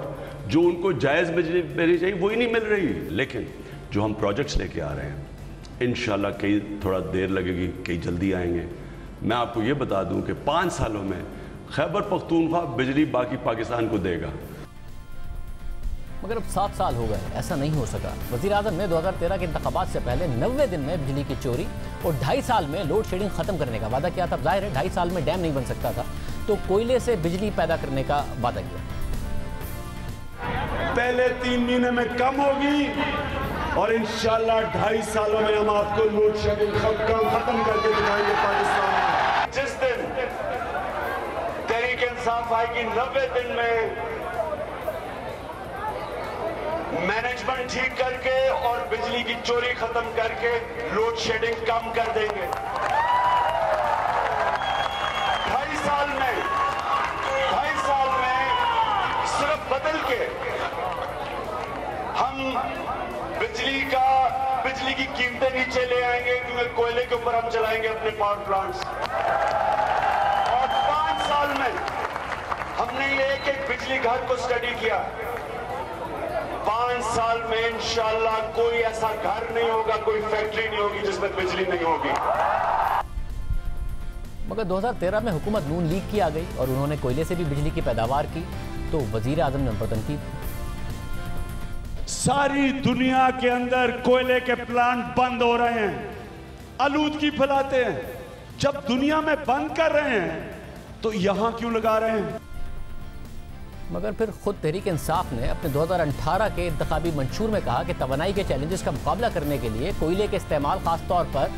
जो उनको जायज़ बिजली मिलनी चाहिए वही नहीं मिल रही। लेकिन जो हम प्रोजेक्ट्स लेके आ रहे हैं इंशाल्लाह, कई थोड़ा देर लगेगी, कई जल्दी आएंगे। मैं आपको ये बता दूं कि 5 सालों में खैबर पख्तूनख्वा बिजली बाकी पाकिस्तान को देगा। मगर अब 7 साल हो गए, ऐसा नहीं हो सका। वज़ीर आज़म ने 2013 के इंतख़ाबात से पहले 90 दिन में बिजली की चोरी और 2.5 साल में लोड शेडिंग ख़त्म करने का वादा किया था। जाहिर है 2.5 साल में डैम नहीं बन सकता था, तो कोयले से बिजली पैदा करने का वादा किया। पहले 3 महीने में कम होगी और इंशाल्लाह 2.5 सालों में हम आपको लोड शेडिंग खत्म करके दिखाएंगे पाकिस्तान में। जिस दिन तहरीक इंसाफ आएगी 90 दिन में मैनेजमेंट ठीक करके और बिजली की चोरी खत्म करके लोड शेडिंग कम कर देंगे। 2.5 साल में सिर्फ बदल के हम बिजली की कीमतें नीचे ले आएंगे, क्योंकि कोयले के ऊपर हम चलाएंगे अपने पावर प्लांट्स। और 5 साल में हमने ये एक बिजली घर को स्टडी किया। 5 साल में इंशाल्लाह कोई ऐसा घर नहीं होगा, कोई फैक्ट्री नहीं होगी जिसमें बिजली नहीं होगी। मगर 2013 में हुकूमत नून लीग की आ गई और उन्होंने कोयले से भी बिजली की पैदावार की, तो वजीर आजम ने उन पर तनकीद। सारी दुनिया के अंदर कोयले के प्लांट बंद हो रहे हैं, आलूदगी फैलाते हैं। जब दुनिया में बंद कर रहे हैं तो यहां क्यों लगा रहे हैं? मगर फिर खुद तहरीक इंसाफ ने अपने 2018 के इंतखाबी मंशूर में कहा कि तवानाई के चैलेंजेस का मुकाबला करने के लिए कोयले के इस्तेमाल, खासतौर पर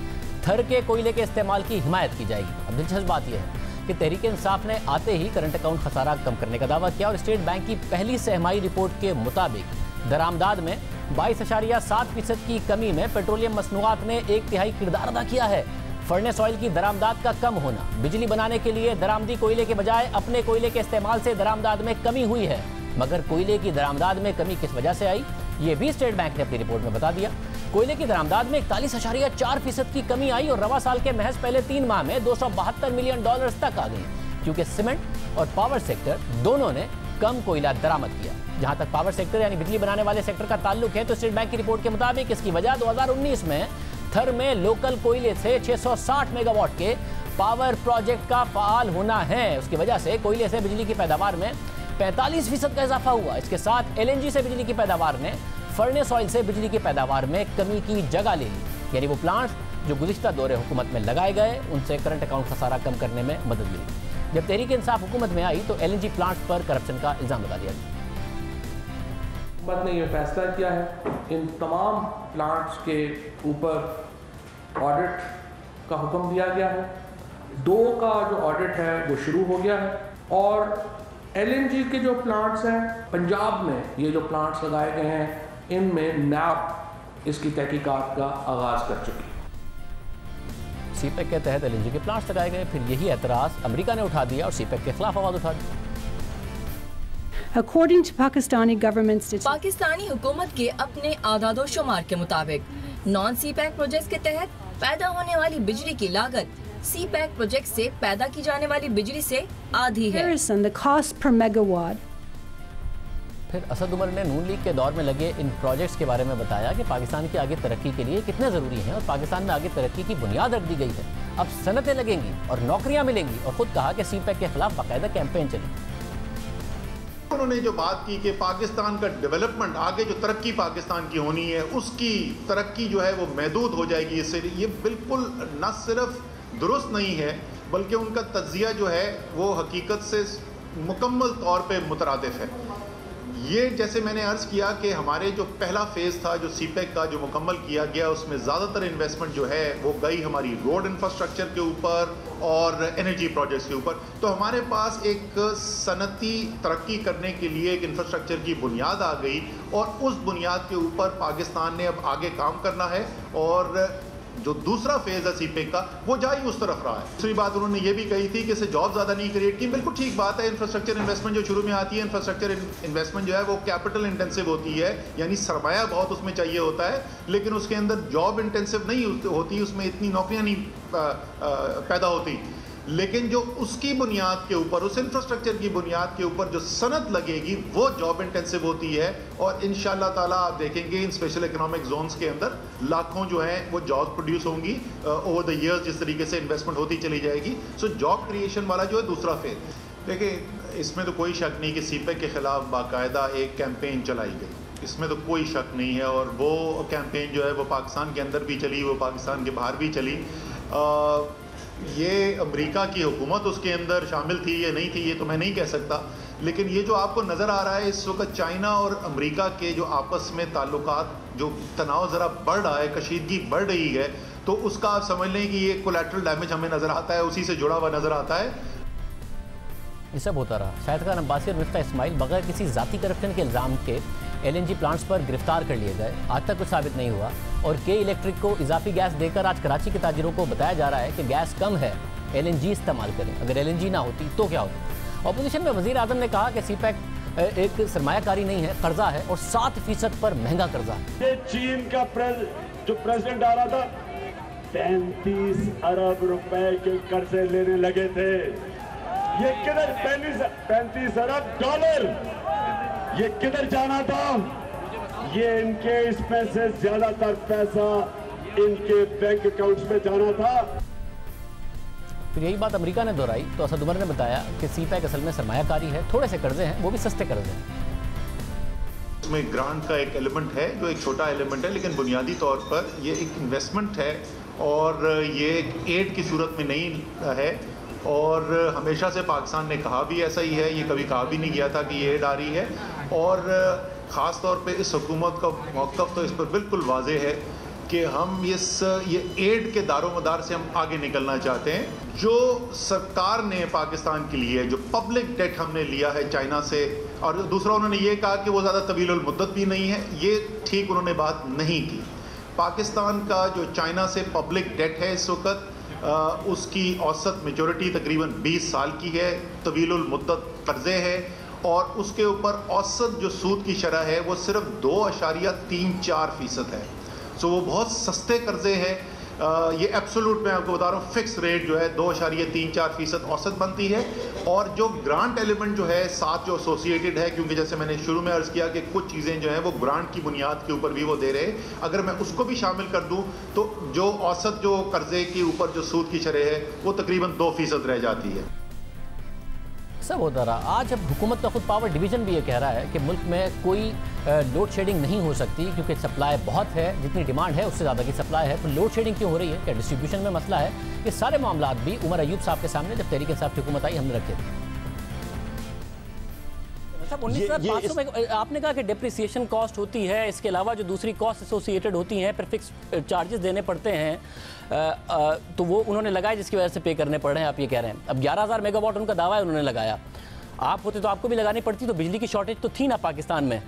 थर के कोयले के इस्तेमाल की हिमायत की जाएगी। अब दिलचस्प बात यह है कि तहरीक इंसाफ ने आते ही करंट अकाउंट खसारा कम करने का दावा किया और स्टेट बैंक की पहली सहमाही रिपोर्ट के मुताबिक दरामदाद में 22.7% की कमी में पेट्रोलियम मसनूआत ने 1/3 किरदार अदा किया है। फर्नेस ऑयल की दरामदाद का कम होना, बिजली बनाने के लिए दरामदी कोयले के बजाय अपने कोयले के इस्तेमाल से दरामदाद में कमी हुई है। मगर कोयले की दरामदाद में कमी किस वजह से आई, ये भी स्टेट बैंक ने अपनी रिपोर्ट में बता दिया। कोयले की दरामदाद में 41.4% की कमी आई और रवा साल के महज पहले 3 माह में $272 मिलियन तक आ गई, क्योंकि सीमेंट और पावर सेक्टर दोनों ने कम कोयला दरामद किया। जहां तक पावर सेक्टर यानी बिजली बनाने वाले सेक्टर का ताल्लुक है, तो स्टेट बैंक की रिपोर्ट के मुताबिक इसकी वजह 2019 में थर में लोकल कोयले से 660 मेगावाट के पावर प्रोजेक्ट का फाल होना है। उसकी वजह से कोयले से बिजली की पैदावार में 45% का इजाफा हुआ। इसके साथ LNG से बिजली की पैदावार ने फर्नेस ऑयल से बिजली की पैदावार में कमी की जगह ले ली, यानी वो प्लांट्स जो गुज़िश्ता दौरे हुकूमत में लगाए गए उनसे करंट अकाउंट खसारा कम करने में मदद मिली। जब तहरीक इंसाफ हुकूमत में आई तो LNG प्लांट्स पर करप्शन का इल्ज़ाम लगा दिया गया। हुकूमत ने यह फैसला किया है इन तमाम प्लांट्स के ऊपर ऑडिट का हुक्म दिया गया है। 2 का जो ऑडिट है वो शुरू हो गया है और LNG के जो प्लांट्स हैं पंजाब में, ये जो प्लांट्स लगाए गए हैं इनमें NAP इसकी तहकीकात का आगाज कर चुकी है। सीपेक के तहत LNG के प्लांट्स लगाए गए, फिर यही एतराज़ अमेरिका ने उठा दिया और सीपेक के खिलाफ आवाज़ उठा दी। According to Pakistani government statistics, Pakistani हुकूमत के अपने आदादो शुमार के मुताबिक नॉन सीपैक प्रोजेक्ट के तहत पैदा होने वाली बिजली की लागत सीपैक प्रोजेक्ट से पैदा की जाने वाली बिजली से आधी है। the cost per megawatt. फिर असद उमर ने नून लीग के दौर में लगे इन प्रोजेक्ट्स के बारे में बताया कि पाकिस्तान की आगे तरक्की के लिए कितने ज़रूरी हैं और पाकिस्तान में आगे तरक्की की बुनियाद रख दी गई है। अब सनतें लगेंगी और नौकरियां मिलेंगी और खुद कहा कि सीपैक के खिलाफ बाकायदा कैंपेन चलेगी। उन्होंने जो बात की कि पाकिस्तान का डेवलपमेंट, आगे जो तरक्की पाकिस्तान की होनी है उसकी तरक्की जो है वो महदूद हो जाएगी इससे, ये बिल्कुल न सिर्फ दुरुस्त नहीं है बल्कि उनका तज्जिया जो है वो हकीकत से मुकम्मल तौर पे मुतरादिफ है। ये जैसे मैंने अर्ज़ किया कि हमारे जो पहला फेज़ था जो सीपेक का जो मुकम्मल किया गया उसमें ज़्यादातर इन्वेस्टमेंट जो है वो गई हमारी रोड इंफ्रास्ट्रक्चर के ऊपर और एनर्जी प्रोजेक्ट्स के ऊपर। तो हमारे पास एक सनती तरक्की करने के लिए एक इंफ्रास्ट्रक्चर की बुनियाद आ गई और उस बुनियाद के ऊपर पाकिस्तान ने अब आगे काम करना है और जो दूसरा फेज है सीपेक का वो जा ही उस तरफ रहा है। दूसरी बात उन्होंने ये भी कही थी कि इससे जॉब ज़्यादा नहीं क्रिएट की, बिल्कुल ठीक बात है। इंफ्रास्ट्रक्चर इन्वेस्टमेंट जो शुरू में आती है, इंफ्रास्ट्रक्चर इन्वेस्टमेंट जो है वो कैपिटल इंटेंसिव होती है, यानी सरमाया बहुत उसमें चाहिए होता है, लेकिन उसके अंदर जॉब इंटेंसिव नहीं होती, उसमें इतनी नौकरियाँ नहीं पैदा होती। लेकिन जो उसकी बुनियाद के ऊपर, उस इंफ्रास्ट्रक्चर की बुनियाद के ऊपर जो सनत लगेगी वो जॉब इंटेंसिव होती है और इंशाअल्लाह ताला आप देखेंगे इन स्पेशल इकोनॉमिक जोन्स के अंदर लाखों जो हैं वो जॉब प्रोड्यूस होंगी ओवर द ईयर्स, जिस तरीके से इन्वेस्टमेंट होती चली जाएगी। सो जॉब क्रिएशन वाला जो है दूसरा फेज। देखिए इसमें तो कोई शक नहीं कि सीपेक के खिलाफ बाकायदा एक कैंपेन चलाई गई, इसमें तो कोई शक नहीं है और वो कैंपेन जो है वो पाकिस्तान के अंदर भी चली, वो पाकिस्तान के बाहर भी चली। ये अमेरिका की हुकूमत उसके अंदर शामिल थी या नहीं थी ये तो मैं नहीं कह सकता, लेकिन ये जो आपको नज़र आ रहा है इस वक्त चाइना और अमेरिका के जो आपस में ताल्लुकात, जो तनाव ज़रा बढ़ रहा है, कशीदगी बढ़ रही है, तो उसका आप समझ लें कि ये कोलैटरल डैमेज हमें नज़र आता है, उसी से जुड़ा हुआ नज़र आता है। ये सब होता रहा। शाहिद खान अब्बासी और मिफ्ता इस्माइल बगैर किसी ज़ाती करप्शन के इल्ज़ाम के LNG प्लांट्स पर गिरफ्तार कर लिए गए, आज तक कुछ साबित नहीं हुआ और के इलेक्ट्रिक को इजाफी गैस देकर आज कराची के ताजिरों को बताया जा रहा है कि गैस कम है, LNG इस्तेमाल करें। अगर LNG ना होती तो क्या होता? ऑपोजिशन में वज़ीर आज़म ने कहा कि सीपेक एक सरमायाकारी नहीं है, कर्जा है और 7% पर महंगा कर्जा है। ये चीन का जो प्रेसिडेंट आ रहा था 35 अरब रुपए के कर्जे लेने लगे थे। ये किधर 35 अरब डॉलर, ये किधर जाना था? ये इनके इसमें से ज्यादातर पैसा इनके बैंक अकाउंट्स में जाना था। फिर यही बात अमेरिका ने दोहराई तो असद उमर ने बताया कि सीपेक असल में सरमायाकारी है, थोड़े से कर्जे हैं, वो भी सस्ते कर्जे हैं। इसमें ग्रांट का एक एलिमेंट है जो एक छोटा एलिमेंट है, लेकिन बुनियादी तौर पर ये एक इन्वेस्टमेंट है और ये एक एड की सूरत में नहीं है और हमेशा से पाकिस्तान ने कहा भी ऐसा ही है, ये कभी कहा भी नहीं गया था कि ये एड आ रही है। और ख़ास तौर पे इस हुकूमत का मौक़िफ़ तो इस पर बिल्कुल वाज़े है कि हम ये एड के दारोमदार से हम आगे निकलना चाहते हैं। जो सरकार ने पाकिस्तान के लिए जो पब्लिक डेट हमने लिया है चाइना से, और दूसरा उन्होंने ये कहा कि वो ज़्यादा तवील मुद्दत भी नहीं है, ये ठीक उन्होंने बात नहीं की। पाकिस्तान का जो चाइना से पब्लिक डेट है इस वक्त उसकी औसत मेचोरिटी तकरीबन 20 साल की है, तवील मुद्दत कर्ज़े है, और उसके ऊपर औसत जो सूद की शरह है वो सिर्फ 2.34% है। सो वो बहुत सस्ते कर्ज़े हैं। ये एब्सोल्यूट मैं आपको बता रहा हूँ, फिक्स रेट जो है 2.34% औसत बनती है। और जो ग्रांट एलिमेंट जो है साथ जो एसोसिएटेड है, क्योंकि जैसे मैंने शुरू में अर्ज़ किया कि कुछ चीज़ें जो हैं वो ग्रांट की बुनियाद के ऊपर भी वो दे रहे हैं, अगर मैं उसको भी शामिल कर दूँ तो जो औसत जो कर्ज़े के ऊपर जो सूद की शरह है वो तकरीबन 2% रह जाती है। सब होता रहा। आज अब हुकूमत का खुद पावर डिवीज़न भी ये कह रहा है कि मुल्क में कोई लोड शेडिंग नहीं हो सकती क्योंकि सप्लाई बहुत है, जितनी डिमांड है उससे ज़्यादा की सप्लाई है। तो लोड शेडिंग क्यों हो रही है, क्या डिस्ट्रीब्यूशन में मसला है? ये सारे मामलात भी उमर अयूब साहब के सामने जब तहरीक इंसाफ की हुकूमत आई हमने रखे थे। 19,500 में आपने कहा कि डिप्रिसिएशन कॉस्ट होती है, इसके अलावा जो दूसरी कॉस्ट एसोसिएटेड होती हैं, फिर फिक्स चार्जेस देने पड़ते हैं, तो वो उन्होंने लगाए जिसकी वजह से पे करने पड़ रहे हैं, आप ये कह रहे हैं। अब 11,000 मेगावाट उनका दावा है, उन्होंने लगाया। आप होते तो आपको भी लगानी पड़ती, तो बिजली की शॉर्टेज तो थी ना पाकिस्तान में,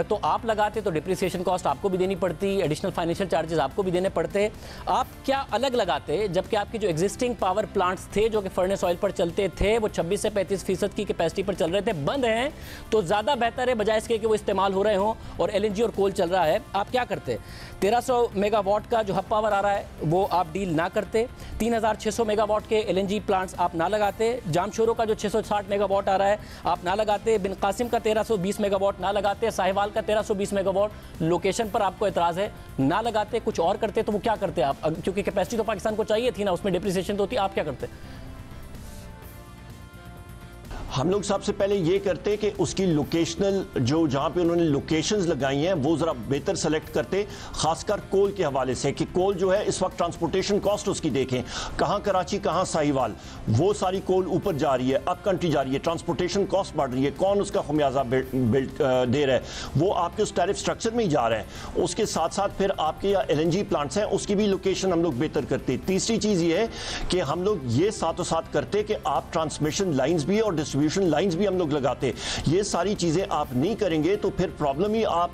तो आप लगाते तो डिप्रिसिएशन कॉस्ट आपको भी देनी पड़ती, एडिशनल फाइनेंशियल चार्जेस आपको भी देने पड़ते। आप क्या अलग लगाते, जबकि आपकी जो एग्जिस्टिंग पावर प्लांट्स थे जो कि फर्नेस ऑयल पर चलते थे वो 26 से 35% की कैपेसिटी पर चल रहे थे, बंद हैं, तो ज़्यादा बेहतर है बजाय इसके कि वो इस्तेमाल हो रहे हों और LNG और कोल चल रहा है। आप क्या करते? 1300 मेगावाट का जो हब पावर आ रहा है वो आप डील ना करते, 3600 मेगावाट के LNG प्लांट्स आप ना लगाते, जामशोरो का जो 660 मेगावाट आ रहा है आप ना लगाते, बिन कासिम का 1320 मेगावाट ना लगाते, साहिवाल का 1320 मेगावाट लोकेशन पर आपको एतराज़ है ना लगाते, कुछ और करते। तो वो क्या करते आप? क्योंकि कैपेसिटी तो पाकिस्तान को चाहिए थी ना, उसमें डिप्रिसिएशन तो होती, आप क्या करते? हम लोग सबसे पहले ये करते कि उसकी लोकेशनल जो जहाँ पे उन्होंने लोकेशंस लगाई हैं वो ज़रा बेहतर सेलेक्ट करते, खासकर कोल के हवाले से कि कोल जो है इस वक्त ट्रांसपोर्टेशन कॉस्ट उसकी देखें, कहाँ कराची कहाँ साहिवाल, वो सारी कोल ऊपर जा रही है, अप कंट्री जा रही है, ट्रांसपोर्टेशन कॉस्ट बढ़ रही है, कौन उसका खमियाजा बिल्ड दे रहा है, वो आपके उस टैरिफ स्ट्रक्चर में ही जा रहा है। उसके साथ साथ फिर आपके यहाँ LNG प्लांट्स हैं उसकी भी लोकेशन हम लोग बेहतर करते। तीसरी चीज़ ये है कि हम लोग ये साथों साथ करते कि आप ट्रांसमिशन लाइन्स भी और डिस्ट्रीब्यूशन लाइंस भी हम लोग लगाते। ये सारी चीजें आप नहीं करेंगे तो फिर प्रॉब्लम ही आप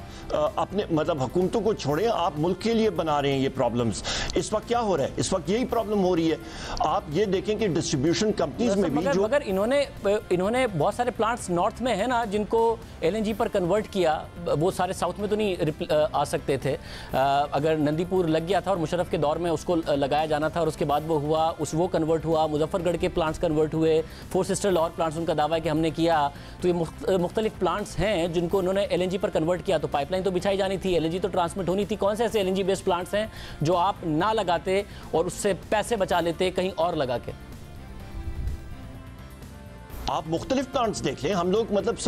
अपने मतलब हुकूमतों को छोड़ें, आप मुल्क के लिए बना रहे हैं ये प्रॉब्लम्स। इस वक्त क्या हो रहा है, इस वक्त यही प्रॉब्लम हो रही है। आप ये देखें कि डिस्ट्रीब्यूशन कंपनीज में भी जो मगर इन्होंने बहुत सारे प्लांट्स नॉर्थ में है ना जिनको LNG पर कन्वर्ट किया, वो सारे साउथ में तो नहीं आ सकते थे। अगर नंदीपुर लग गया था और मुशर्रफ के दौर में उसको लगाया जाना था और उसके बाद वो हुआ, वो कन्वर्ट हुआ, मुजफ्फरगढ़ के प्लांट्स कन्वर्ट हुए, 4 सिस्टर लाहौर प्लांट्स उनका दावा है कि हमने किया। तो ये मुख्तलिफ प्लांट्स हैं जिनको उन्होंने LNG पर कन्वर्ट किया। तो पाइपलाइन तो बिछाई जानी थी, LNG तो ट्रांसमिट होनी थी। कौन से ऐसे LNG बेस्ड प्लांट्स हैं जो आप ना लगाते और उससे पैसे बचा लेते कहीं और लगा के? आप मुख्तलिफ प्लांट्स देख लें। हम लोग मतलब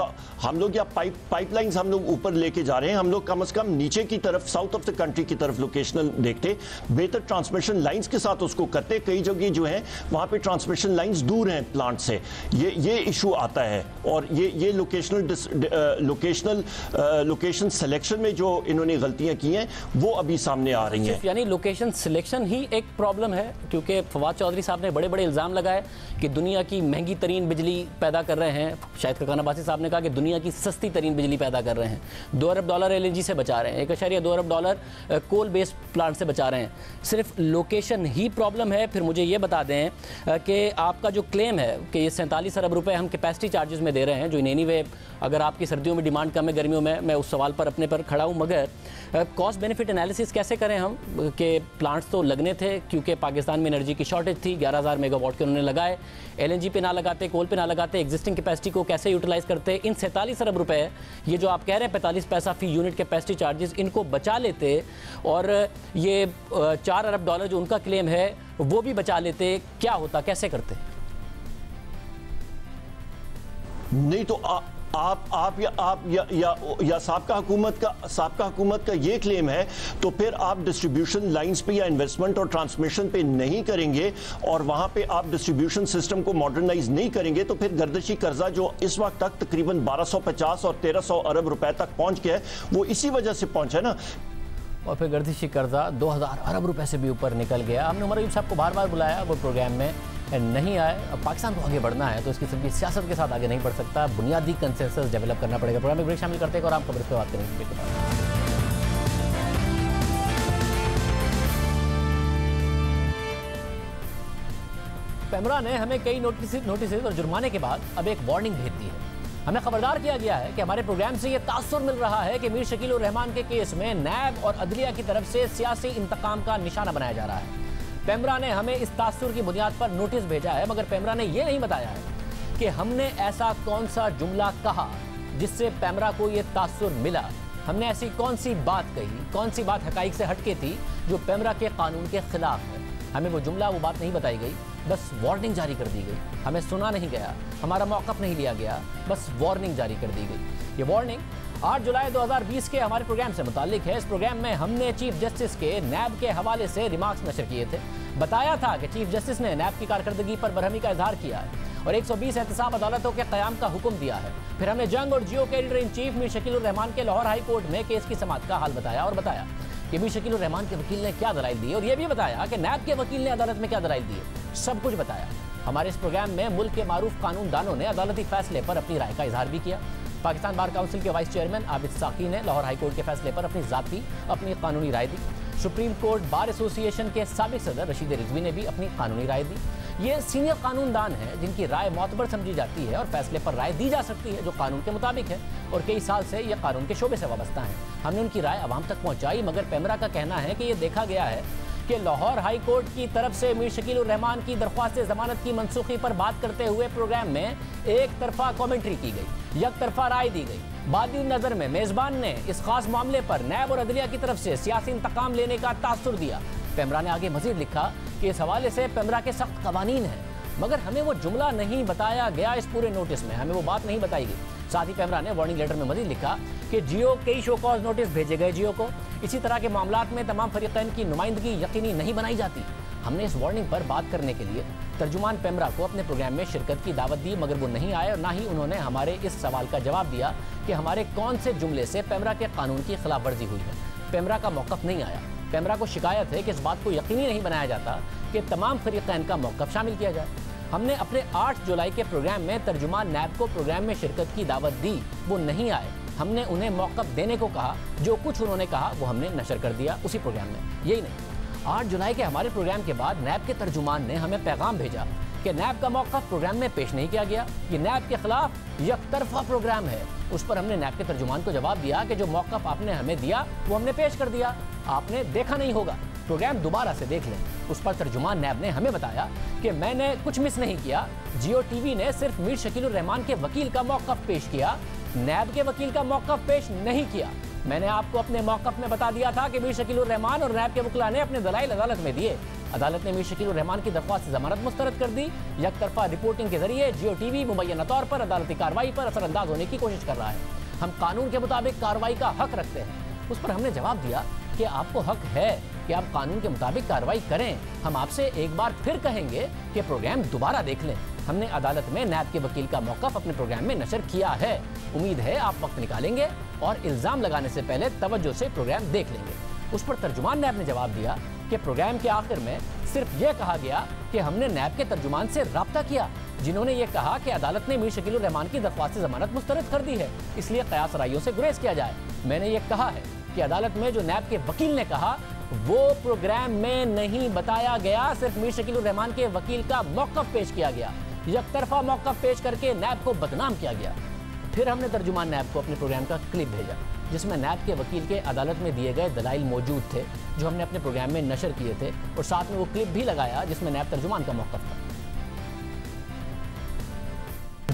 हम लोग या पाइपलाइंस हम लोग ऊपर लेके जा रहे हैं, हम लोग कम से कम नीचे की तरफ साउथ ऑफ द कंट्री की तरफ लोकेशनल देखते, बेहतर ट्रांसमिशन लाइंस के साथ उसको करते। कई जगह जो है वहाँ पे ट्रांसमिशन लाइंस दूर हैं प्लांट से, ये इशू आता है। और ये लोकेशन सिलेक्शन में जो इन्होंने गलतियाँ की हैं वो अभी सामने आ रही हैं। यानी लोकेशन सिलेक्शन ही एक प्रॉब्लम है, क्योंकि फवाद चौधरी साहब ने बड़े बड़े इल्ज़ाम लगाए कि दुनिया की महंगी तरीन बिजली पैदा कर रहे हैं। शायद खकान अब्बासी साहब ने कहा कि दुनिया की सस्ती तरीन बिजली पैदा कर रहे हैं। $2 अरब LNG से बचा रहे हैं, $1.2 अरब कोल बेस्ड प्लांट से बचा रहे हैं। सिर्फ लोकेशन ही प्रॉब्लम है। फिर मुझे ये बता दें कि आपका जो क्लेम है कि ये 47 अरब रुपए हम कैपेसिटी चार्जेस में दे रहे हैं, जो इन एनी वे अगर आपकी सर्दियों में डिमांड कम है, गर्मियों में, मैं उस सवाल पर अपने पर खड़ा हूँ, मगर कॉस्ट बेनिफिट एनालिसिस कैसे करें हम कि प्लांट्स तो लगने थे क्योंकि पाकिस्तान में एनर्जी की शॉर्टेज थी, 11,000 मेगावाट के उन्होंने लगाए, LNG पे ना लगाते, कोल पे ना लगाते, एग्जिस्टिंग कैपेसिटी को कैसे यूटिलाइज करते। इन 47 अरब रुपए ये जो आप कह रहे हैं 45 पैसा फी यूनिट कैपेसिटी चार्जेस, इनको बचा लेते और ये $4 अरब जो उनका क्लेम है वो भी बचा लेते, क्या होता, कैसे करते? नहीं तो आप या साबका हुकूमत का ये क्लेम है, तो फिर आप डिस्ट्रीब्यूशन लाइंस पे या इन्वेस्टमेंट और ट्रांसमिशन पे नहीं करेंगे और वहां पे आप डिस्ट्रीब्यूशन सिस्टम को मॉडर्नाइज नहीं करेंगे, तो फिर गर्दिशी कर्जा जो इस वक्त तक तकरीबन 1250 और 1300 अरब रुपए तक पहुंच गया है, वो इसी वजह से पहुंचा है ना। और फिर गर्दिशी कर्जा 2000 अरब रुपए से भी ऊपर निकल गया। हमने उमर अयूब साहब को बार बार बुलाया, वो प्रोग्राम में नहीं आए। अब पाकिस्तान को आगे बढ़ना है तो इस किस्म की सियासत के साथ आगे नहीं बढ़ सकता, बुनियादी कंसेंसस डेवलप करना पड़ेगा। प्रोग्राम में ब्रेक शामिल करते हैं और आप खबर इस पर बात करेंगे। पेमरा ने हमें कई नोटिस और जुर्माने के बाद अब एक वार्निंग भेज दी है। हमें खबरदार किया गया है कि हमारे प्रोग्राम से ये तासुर मिल रहा है कि मीर शकील उर रहमान के केस में नैब और अदलिया की तरफ से सियासी इंतकाम का निशाना बनाया जा रहा है। पेमरा ने हमें इस तासुर की बुनियाद पर नोटिस भेजा है, मगर पेमरा ने यह नहीं बताया है कि हमने ऐसा कौन सा जुमला कहा जिससे पेमरा को यह तासुर मिला। हमने ऐसी कौन सी बात कही, कौन सी बात हकाइक से हटके थी जो पेमरा के कानून के खिलाफ है। हमें वो जुमला, वो बात नहीं बताई गई, बस वार्निंग जारी कर दी गई। हमें सुना नहीं गया, हमारा मौक़िफ़ नहीं लिया गया, बस वार्निंग जारी कर दी गई। ये वार्निंग 8 जुलाई 2020 के हमारे प्रोग्राम से मुताल्लिक है। इस प्रोग्राम में हमने चीफ जस्टिस के नैब के हवाले से रिमार्क्स नशर किए थे। बताया था कि चीफ जस्टिस ने नैब की कारकर्दगी पर बरहमी का इजहार किया है और 120 एहतसाब अदालतों के क़याम का हुक्म दिया है। फिर हमने जंग और जियो के editor in chief Mir Shakeel उर रहमान के लाहौर हाई कोर्ट में केस की समाअत का हाल बताया और बताया कि मीर शकील उर रहमान के वकील ने क्या दलाइल दी और यह भी बताया कि नैब के वकील ने अदालत में क्या दलाइल दिए। सब कुछ बताया। हमारे इस प्रोग्राम में मुल्क के मारूफ कानून दानों ने अदालती फैसले पर अपनी राय का इजहार भी किया। पाकिस्तान बार काउंसिल के वाइस चेयरमैन आबिद साकी ने लाहौर हाई कोर्ट के फैसले पर अपनी कानूनी राय दी। सुप्रीम कोर्ट बार एसोसिएशन के साबिक सदर रशीद रिजवी ने भी अपनी कानूनी राय दी। ये सीनियर कानूनदान हैं जिनकी राय मोतबर समझी जाती है और फैसले पर राय दी जा सकती है जो कानून के मुताबिक है और कई साल से ये कानून के शोबे से वाबस्ता है। हमने उनकी राय अवाम तक पहुँचाई, मगर पेमरा का कहना है कि ये देखा गया है कि लाहौर हाई कोर्ट की तरफ से मीर शकील उर रहमान की दरख्वास्त जमानत की मनसूखी पर बात करते हुए प्रोग्राम में एक तरफा कमेंट्री की गई, एक तरफा राय दी गई। बादी नज़र में मेज़बान ने इस खास मामले पर नैब और अदलिया की तरफ से सियासी इंतकाम लेने का तासुर दिया। पेमरा ने आगे मजीद लिखा कि इस हवाले से पेमरा के सख्त कवानीन हैं, मगर हमें वो जुमला नहीं बताया गया। इस पूरे नोटिस में हमें वो बात नहीं बताई गई। साथ ही पेमरा ने वार्निंग लेटर में मजीद लिखा कि जियो कई शो कॉज नोटिस भेजे गए जियो को। इसी तरह के मामलात में तमाम फरीक़ैन की नुमाइंदगी यकीनी नहीं बनाई जाती। हमने इस वार्निंग पर बात करने के लिए तर्जुमान पेमरा को अपने प्रोग्राम में शिरकत की दावत दी, मगर वो नहीं आए और ना ही उन्होंने हमारे इस सवाल का जवाब दिया कि हमारे कौन से जुमले से पेमरा के कानून की खिलाफ वर्जी हुई है। पेमरा का मौक़िफ़ नहीं आया। पेमरा को शिकायत है कि इस बात को यकीनी नहीं बनाया जाता कि तमाम फरीक़ैन का मौक़िफ़ शामिल किया जाए। हमने अपने 8 जुलाई के प्रोग्राम में तर्जुमान नैब को प्रोग्राम में शिरकत की दावत दी, वो नहीं आए। हमने उन्हें मौक़िफ़ देने को कहा, जो कुछ उन्होंने कहा वो हमने नशर कर दिया उसी प्रोग्राम में। यही नहीं, 8 जुलाई के हमारे प्रोग्राम के बाद नैब के तर्जुमान ने हमें पैगाम भेजा कि नैब का मौक़िफ़ प्रोग्राम में पेश नहीं किया गया, ये नैब के खिलाफ यकतरफा प्रोग्राम है। उस पर हमने नैब के तर्जुमान को जवाब दिया कि जो मौक़िफ़ आपने हमें दिया वो हमने पेश कर दिया, आपने देखा नहीं होगा, प्रोग्राम दोबारा से देख लें। उस पर तर्जुमान नैब ने हमें बताया कि मैंने कुछ मिस नहीं किया, जियो टीवी ने सिर्फ मीर शकील उर रहमान के वकील का मौक़िफ़ पेश किया, नैब के वकील का मौक़िफ़ पेश नहीं किया। मैंने आपको अपने मौक़िफ़ में बता दिया था कि मीर शकील उर रहमान और नैब के वकीला ने अपने दलाइल अदालत में दिए। अदालत ने मीर शकील उर रहमान की दरख्वास्त जमानत मुस्तरद कर दी। एक तरफा रिपोर्टिंग के जरिए जियो टीवी मुबैना तौर पर अदालती कार्रवाई पर असरअंदाज होने की कोशिश कर रहा है। हम कानून के मुताबिक कार्रवाई का हक रखते हैं। उस पर हमने जवाब दिया कि आपको हक है कि आप कानून के मुताबिक कार्रवाई करें। हम आपसे एक बार फिर कहेंगे कि प्रोग्राम दोबारा देख लें। हमने अदालत में नैब के वकील का मौक़िफ़ अपने प्रोग्राम में नशर किया है। उम्मीद है आप वक्त निकालेंगे और इल्ज़ाम लगाने से पहले तवज्जो से प्रोग्राम देख लेंगे। उस पर तर्जुमान नैब ने जवाब दिया कि प्रोग्राम के आखिर में सिर्फ यह कहा गया कि हमने नैब के तर्जुमान से रब्ता किया, जिन्होंने ये कहा कि अदालत ने मीर शकील उर रहमान की दरख्वास्त जमानत मुस्तरद कर दी है, इसलिए क़यास राइयों से गुरेज किया जाए। मैंने ये कहा है कि अदालत में जो नैब के वकील ने कहा वो प्रोग्राम में नहीं बताया गया, सिर्फ मीर शकील उर रहमान के वकील का मौक़िफ़ पेश किया गया, एक तरफा मौक़िफ़ पेश करके नैब को बदनाम किया गया। फिर हमने तर्जुमान नैब को अपने प्रोग्राम का क्लिप भेजा जिसमें नैब के वकील के अदालत में दिए गए दलाइल मौजूद थे जो हमने अपने प्रोग्राम में नशर किए थे, और साथ में वो क्लिप भी लगाया जिसमें नैब तर्जुमान का मौक़िफ़ था।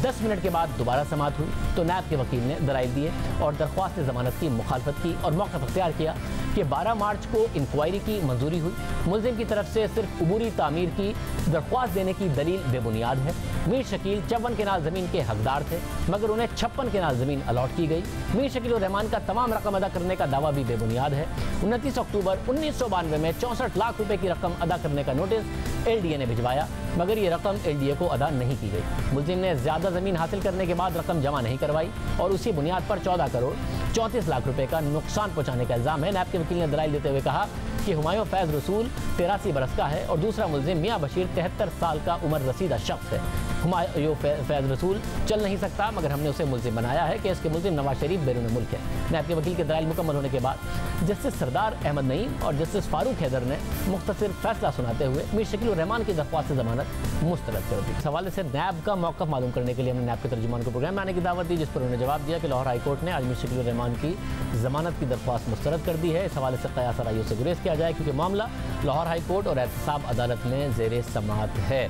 10 मिनट के बाद दोबारा समाअत हुई तो नैब के वकील ने दलाइल दिए और दरख्वास्त जमानत की मुखालफत की और मौक़िफ़ अख्तियार किया कि 12 मार्च को इंक्वायरी की मंजूरी हुई। मुलजिम की तरफ से सिर्फ उबूरी तामीर की दरख्वास्त देने की दलील बेबुनियाद है। मीर शकील 54 केनाल ज़मीन के हकदार थे मगर उन्हें 56 केनाल ज़मीन अलॉट की गई। मीर शकील और रहमान का तमाम रकम अदा करने का दावा भी बेबुनियाद है। 29 अक्टूबर 1992 में 64 लाख रुपए की रकम अदा करने का नोटिस LDA ने भिजवाया मगर ये रकम LDA को अदा नहीं की गई। मुलजिम ने ज़्यादा ज़मीन हासिल करने के बाद रकम जमा नहीं करवाई और उसी बुनियाद पर 14 करोड़ 34 लाख रुपए का नुकसान पहुंचाने का इल्ज़ाम है। नैब के वकील ने दलाइल देते हुए कहा कि हुमायूं फैज़ रसूल 83 बरस का है और दूसरा मुलजिम मियाँ बशीर 73 साल का उम्र रसीदा शख्स है। हुमायूं फैज़ रसूल चल नहीं सकता मगर हमने उसे मुलजिम बनाया है कि इसके मुलजिम नवाज शरीफ बैरून मुल्क है। नैब के वकील के दलाइल मुकम्मल होने के बाद जस्टिस सरदार अहमद नईम और जस्टिस फारूक हैदर ने मुख्तसर फैसला सुनाते हुए मीर शकील और रहमान की दरख्वास्त जमानत मुस्तरद कर दी। इस हवाले से नैब का मौक़िफ़ मालूम करने के लिए हमने नैब के तर्जुमान को प्रोग्राम में आने की दावत दी जिस पर उन्होंने जवाब दिया कि लाहौर हाई कोर्ट ने आज मीर शकील और रहमान की जमानत की दरख्वास्त मुस्तरद कर दी है। इस हवाले से क़यास आराइयों से गुरेज किया जाए क्योंकि मामला लाहौर हाई कोर्ट और एहतसाब अदालत में ज़ेरे समाअत है।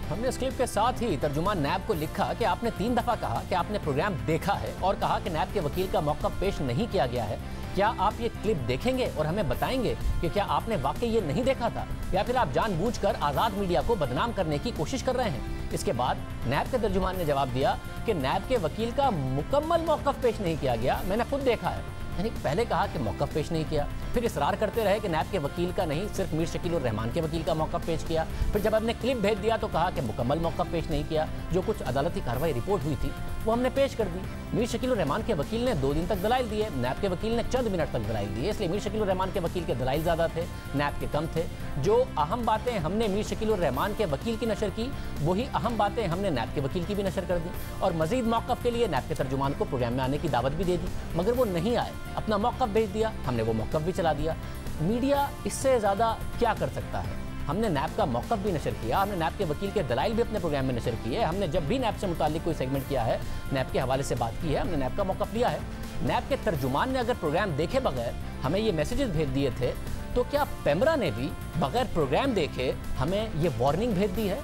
हमने इस क्लिप के साथ ही तर्जुमान नैब को लिखा कि आपने 3 दफ़ा कहा कि आपने प्रोग्राम देखा है और कहा कि नैब के वकील का मौक़िफ़ पेश नहीं किया गया है। क्या आप ये क्लिप देखेंगे और हमें बताएंगे कि क्या आपने वाकई ये नहीं देखा था या फिर आप जानबूझकर आज़ाद मीडिया को बदनाम करने की कोशिश कर रहे हैं? इसके बाद नैब के तर्जुमान ने जवाब दिया कि नैब के वकील का मुकम्मल मौक़िफ़ पेश नहीं किया गया, मैंने खुद देखा है। यानी पहले कहा कि मौक़िफ़ पेश नहीं किया, फिर इसरार करते रहे कि नैब के वकील का नहीं सिर्फ मीर शकील और रहमान के वकील का मौक़िफ़ पेश किया। फिर जब हमने क्लिप भेज दिया तो कहा कि मुकम्मल मौक़िफ़ पेश नहीं किया। जो कुछ अदालती कार्रवाई रिपोर्ट हुई थी वो हमने पेश कर दी। मीर शकील और रहमान के वकील ने 2 दिन तक दलाइल दिए, नैब के वकील ने चंद मिनट तक दलाइल दिए। इसलिए मीर शकील और रहमान के वकील के दलाइल ज़्यादा थे, नैब के कम थे। जो अहम बातें हमने मीर शकील और रहमान के वकील की नशर की वही अहम बातें हमने नैब के वकील की भी नशर कर दी और मज़ीद मौक़िफ़ के लिए नैब के तर्जुमान को प्रोग्राम में आने की दावत भी दे दी मगर वो नहीं आए। अपना मौक़िफ़ भेज दिया, हमने वो मौक़िफ़ भी चला दिया। मीडिया इससे ज़्यादा क्या कर सकता है? हमने नैब का मौक़िफ़ भी नशर किया, हमने नैब के वकील के दलाइल भी अपने प्रोग्राम में नशर किए। हमने जब भी नैब से मुताल्लिक कोई सेगमेंट किया है, नैब के हवाले से बात की है, हमने नैब का मौक़िफ़ लिया है। नैब के तर्जुमान ने अगर प्रोग्राम देखे बगैर हमें ये मैसेजेस भेज दिए थे तो क्या पेमरा ने भी बगैर प्रोग्राम देखे हमें ये वार्निंग भेज दी है?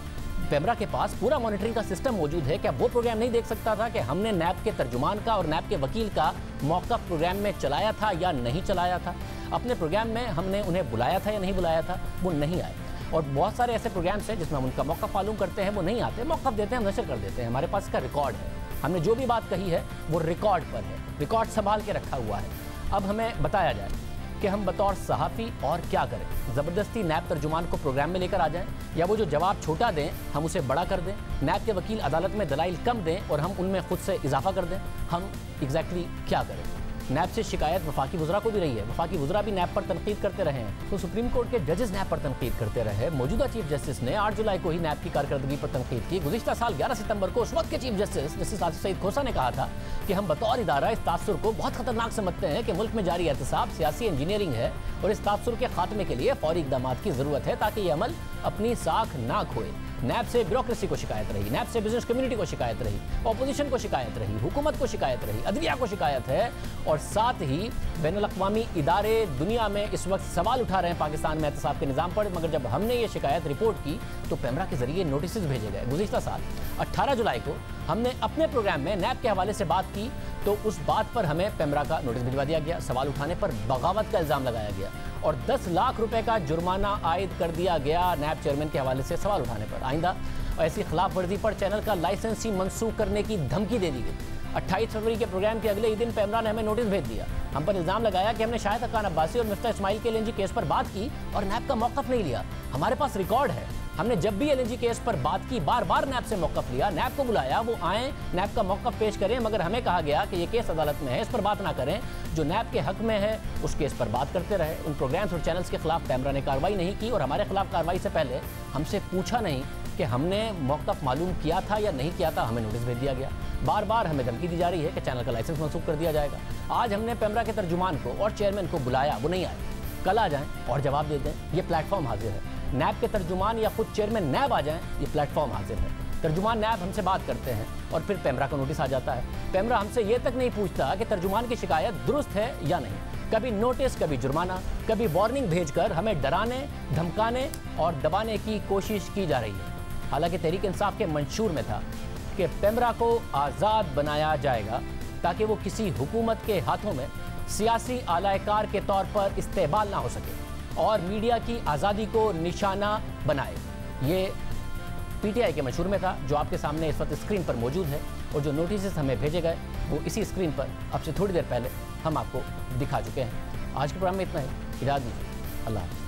पेमरा के पास पूरा मॉनिटरिंग का सिस्टम मौजूद है, क्या वो प्रोग्राम नहीं देख सकता था कि हमने नैब के तर्जुमान का और नैब के वकील का मौक़िफ़ प्रोग्राम में चलाया था या नहीं चलाया था? अपने प्रोग्राम में हमने उन्हें बुलाया था या नहीं बुलाया था? वो नहीं आए। और बहुत सारे ऐसे प्रोग्राम्स हैं जिसमें हम उनका मौक़िफ़ मालूम करते हैं, वो नहीं आते, मौक़िफ़ देते हैं, हम नशर कर देते हैं। हमारे पास इसका रिकॉर्ड है, हमने जो भी बात कही है वो रिकॉर्ड पर है, रिकॉर्ड संभाल के रखा हुआ है। अब हमें बताया जाए कि हम बतौर सहाफ़ी और क्या करें? ज़बरदस्ती नैब तर्जुमान को प्रोग्राम में लेकर आ जाएं या वो जो जवाब छोटा दें हम उसे बड़ा कर दें? नैब के वकील अदालत में दलाइल कम दें और हम उनमें खुद से इजाफा कर दें? हम एग्जैक्टली क्या करें? नैब से शिकायत वफाकी वज़रा को भी रही है, वफाकी वज़रा भी नैब पर तनकीद करते रहे हैं, तो सुप्रीम कोर्ट के जजेस नैब पर तनकीद करते रहे। मौजूदा चीफ जस्टिस ने 8 जुलाई को ही नैब की कारकर्दगी पर तनकीद की। गुज़िश्ता साल 11 सितंबर को उस वक्त के चीफ जस्टिस आसिफ सईद खोसा ने कहा था कि हम बतौर इदारा इस तासुर को बहुत खतरनाक समझते हैं कि मुल्क में जारी एहतसाब सियासी इंजीनियरिंग है और इस तासुर के खात्मे के लिए फौरी इक़दामात की ज़रूरत है ताकि ये अमल अपनी साख ना खोए। नैब से ब्यूरोक्रेसी को शिकायत रही, नैब से बिजनेस कम्युनिटी को शिकायत रही, ऑपोजिशन को शिकायत रही, हुकूमत को शिकायत रही, अदलिया को शिकायत है और साथ ही बैनुल-अक़वामी इदारे दुनिया में इस वक्त सवाल उठा रहे हैं पाकिस्तान में एहतसाब के निज़ाम पर। मगर जब हमने ये शिकायत रिपोर्ट की तो पेमरा के ज़रिए नोटिस भेजे गए। गुज़िश्ता साल 18 जुलाई को हमने अपने प्रोग्राम में नैब के हवाले से बात की तो उस बात पर हमें पेमरा का नोटिस भिजवा दिया गया। सवाल उठाने पर बगावत का इल्ज़ाम लगाया गया और 10 लाख रुपए का जुर्माना आयद कर दिया गया नैब चेयरमैन के हवाले से सवाल उठाने पर। आइंदा ऐसी खिलाफ वर्जी पर चैनल का लाइसेंस ही मनसूख करने की धमकी दे दी गई। 28 फरवरी के प्रोग्राम के अगले ही दिन पेमरा ने हमें नोटिस भेज दिया। हम पर इल्ज़ाम लगाया कि हमने शाहिद हक्कान अब्बासी और मिफ्ता इस्माइल के LNG केस पर बात की और नैब का मौक़िफ़ नहीं लिया। हमारे पास रिकॉर्ड है, हमने जब भी LNG केस पर बात की बार बार नैब से मौक़िफ़ लिया, नैब को बुलाया, वो आएँ नैब का मौक़िफ़ पेश करें, मगर हमें कहा गया कि ये केस अदालत में है, इस पर बात ना करें। जो नैब के हक़ में है उस केस पर बात करते रहे। उन प्रोग्राम्स और चैनल्स के खिलाफ पेमरा ने कार्रवाई नहीं की और हमारे खिलाफ कार्रवाई से पहले हमसे पूछा नहीं कि हमने मौक़िफ़ मालूम किया था या नहीं किया था। हमें नोटिस भेज दिया गया, बार बार हमें धमकी दी जा रही है कि चैनल का लाइसेंस मनसूख कर दिया जाएगा। आज हमने पेमरा के तर्जुमान को और चेयरमैन को बुलाया, वो नहीं आए, कल आ जाएं और जवाब दे दें। ये प्लेटफॉर्म हाजिर है। नैब के तर्जुमान या खुद चेयरमैन नैब आ जाएं, ये प्लेटफॉर्म हाजिर है। तर्जुमान नैब हमसे बात करते हैं और फिर पेमरा का नोटिस आ जाता है। पेमरा हमसे ये तक नहीं पूछता कि तर्जुमान की शिकायत दुरुस्त है या नहीं। कभी नोटिस, कभी जुर्माना, कभी वार्निंग भेजकर हमें डराने, धमकाने और दबाने की कोशिश की जा रही है। हालांकि तहरीक इंसाफ के मंशूर में था कि पेमरा को आज़ाद बनाया जाएगा ताकि वो किसी हुकूमत के हाथों में सियासी आलाकार के तौर पर इस्तेमाल ना हो सके और मीडिया की आज़ादी को निशाना बनाए। ये पीटीआई के मंशूर में था, जो आपके सामने इस वक्त स्क्रीन पर मौजूद है, और जो नोटिस हमें भेजे गए वो इसी स्क्रीन पर अब से थोड़ी देर पहले हम आपको दिखा चुके हैं। आज के प्रोग्राम में इतना ही। इजाज़त दीजिए। अल्लाह हाफ़िज़।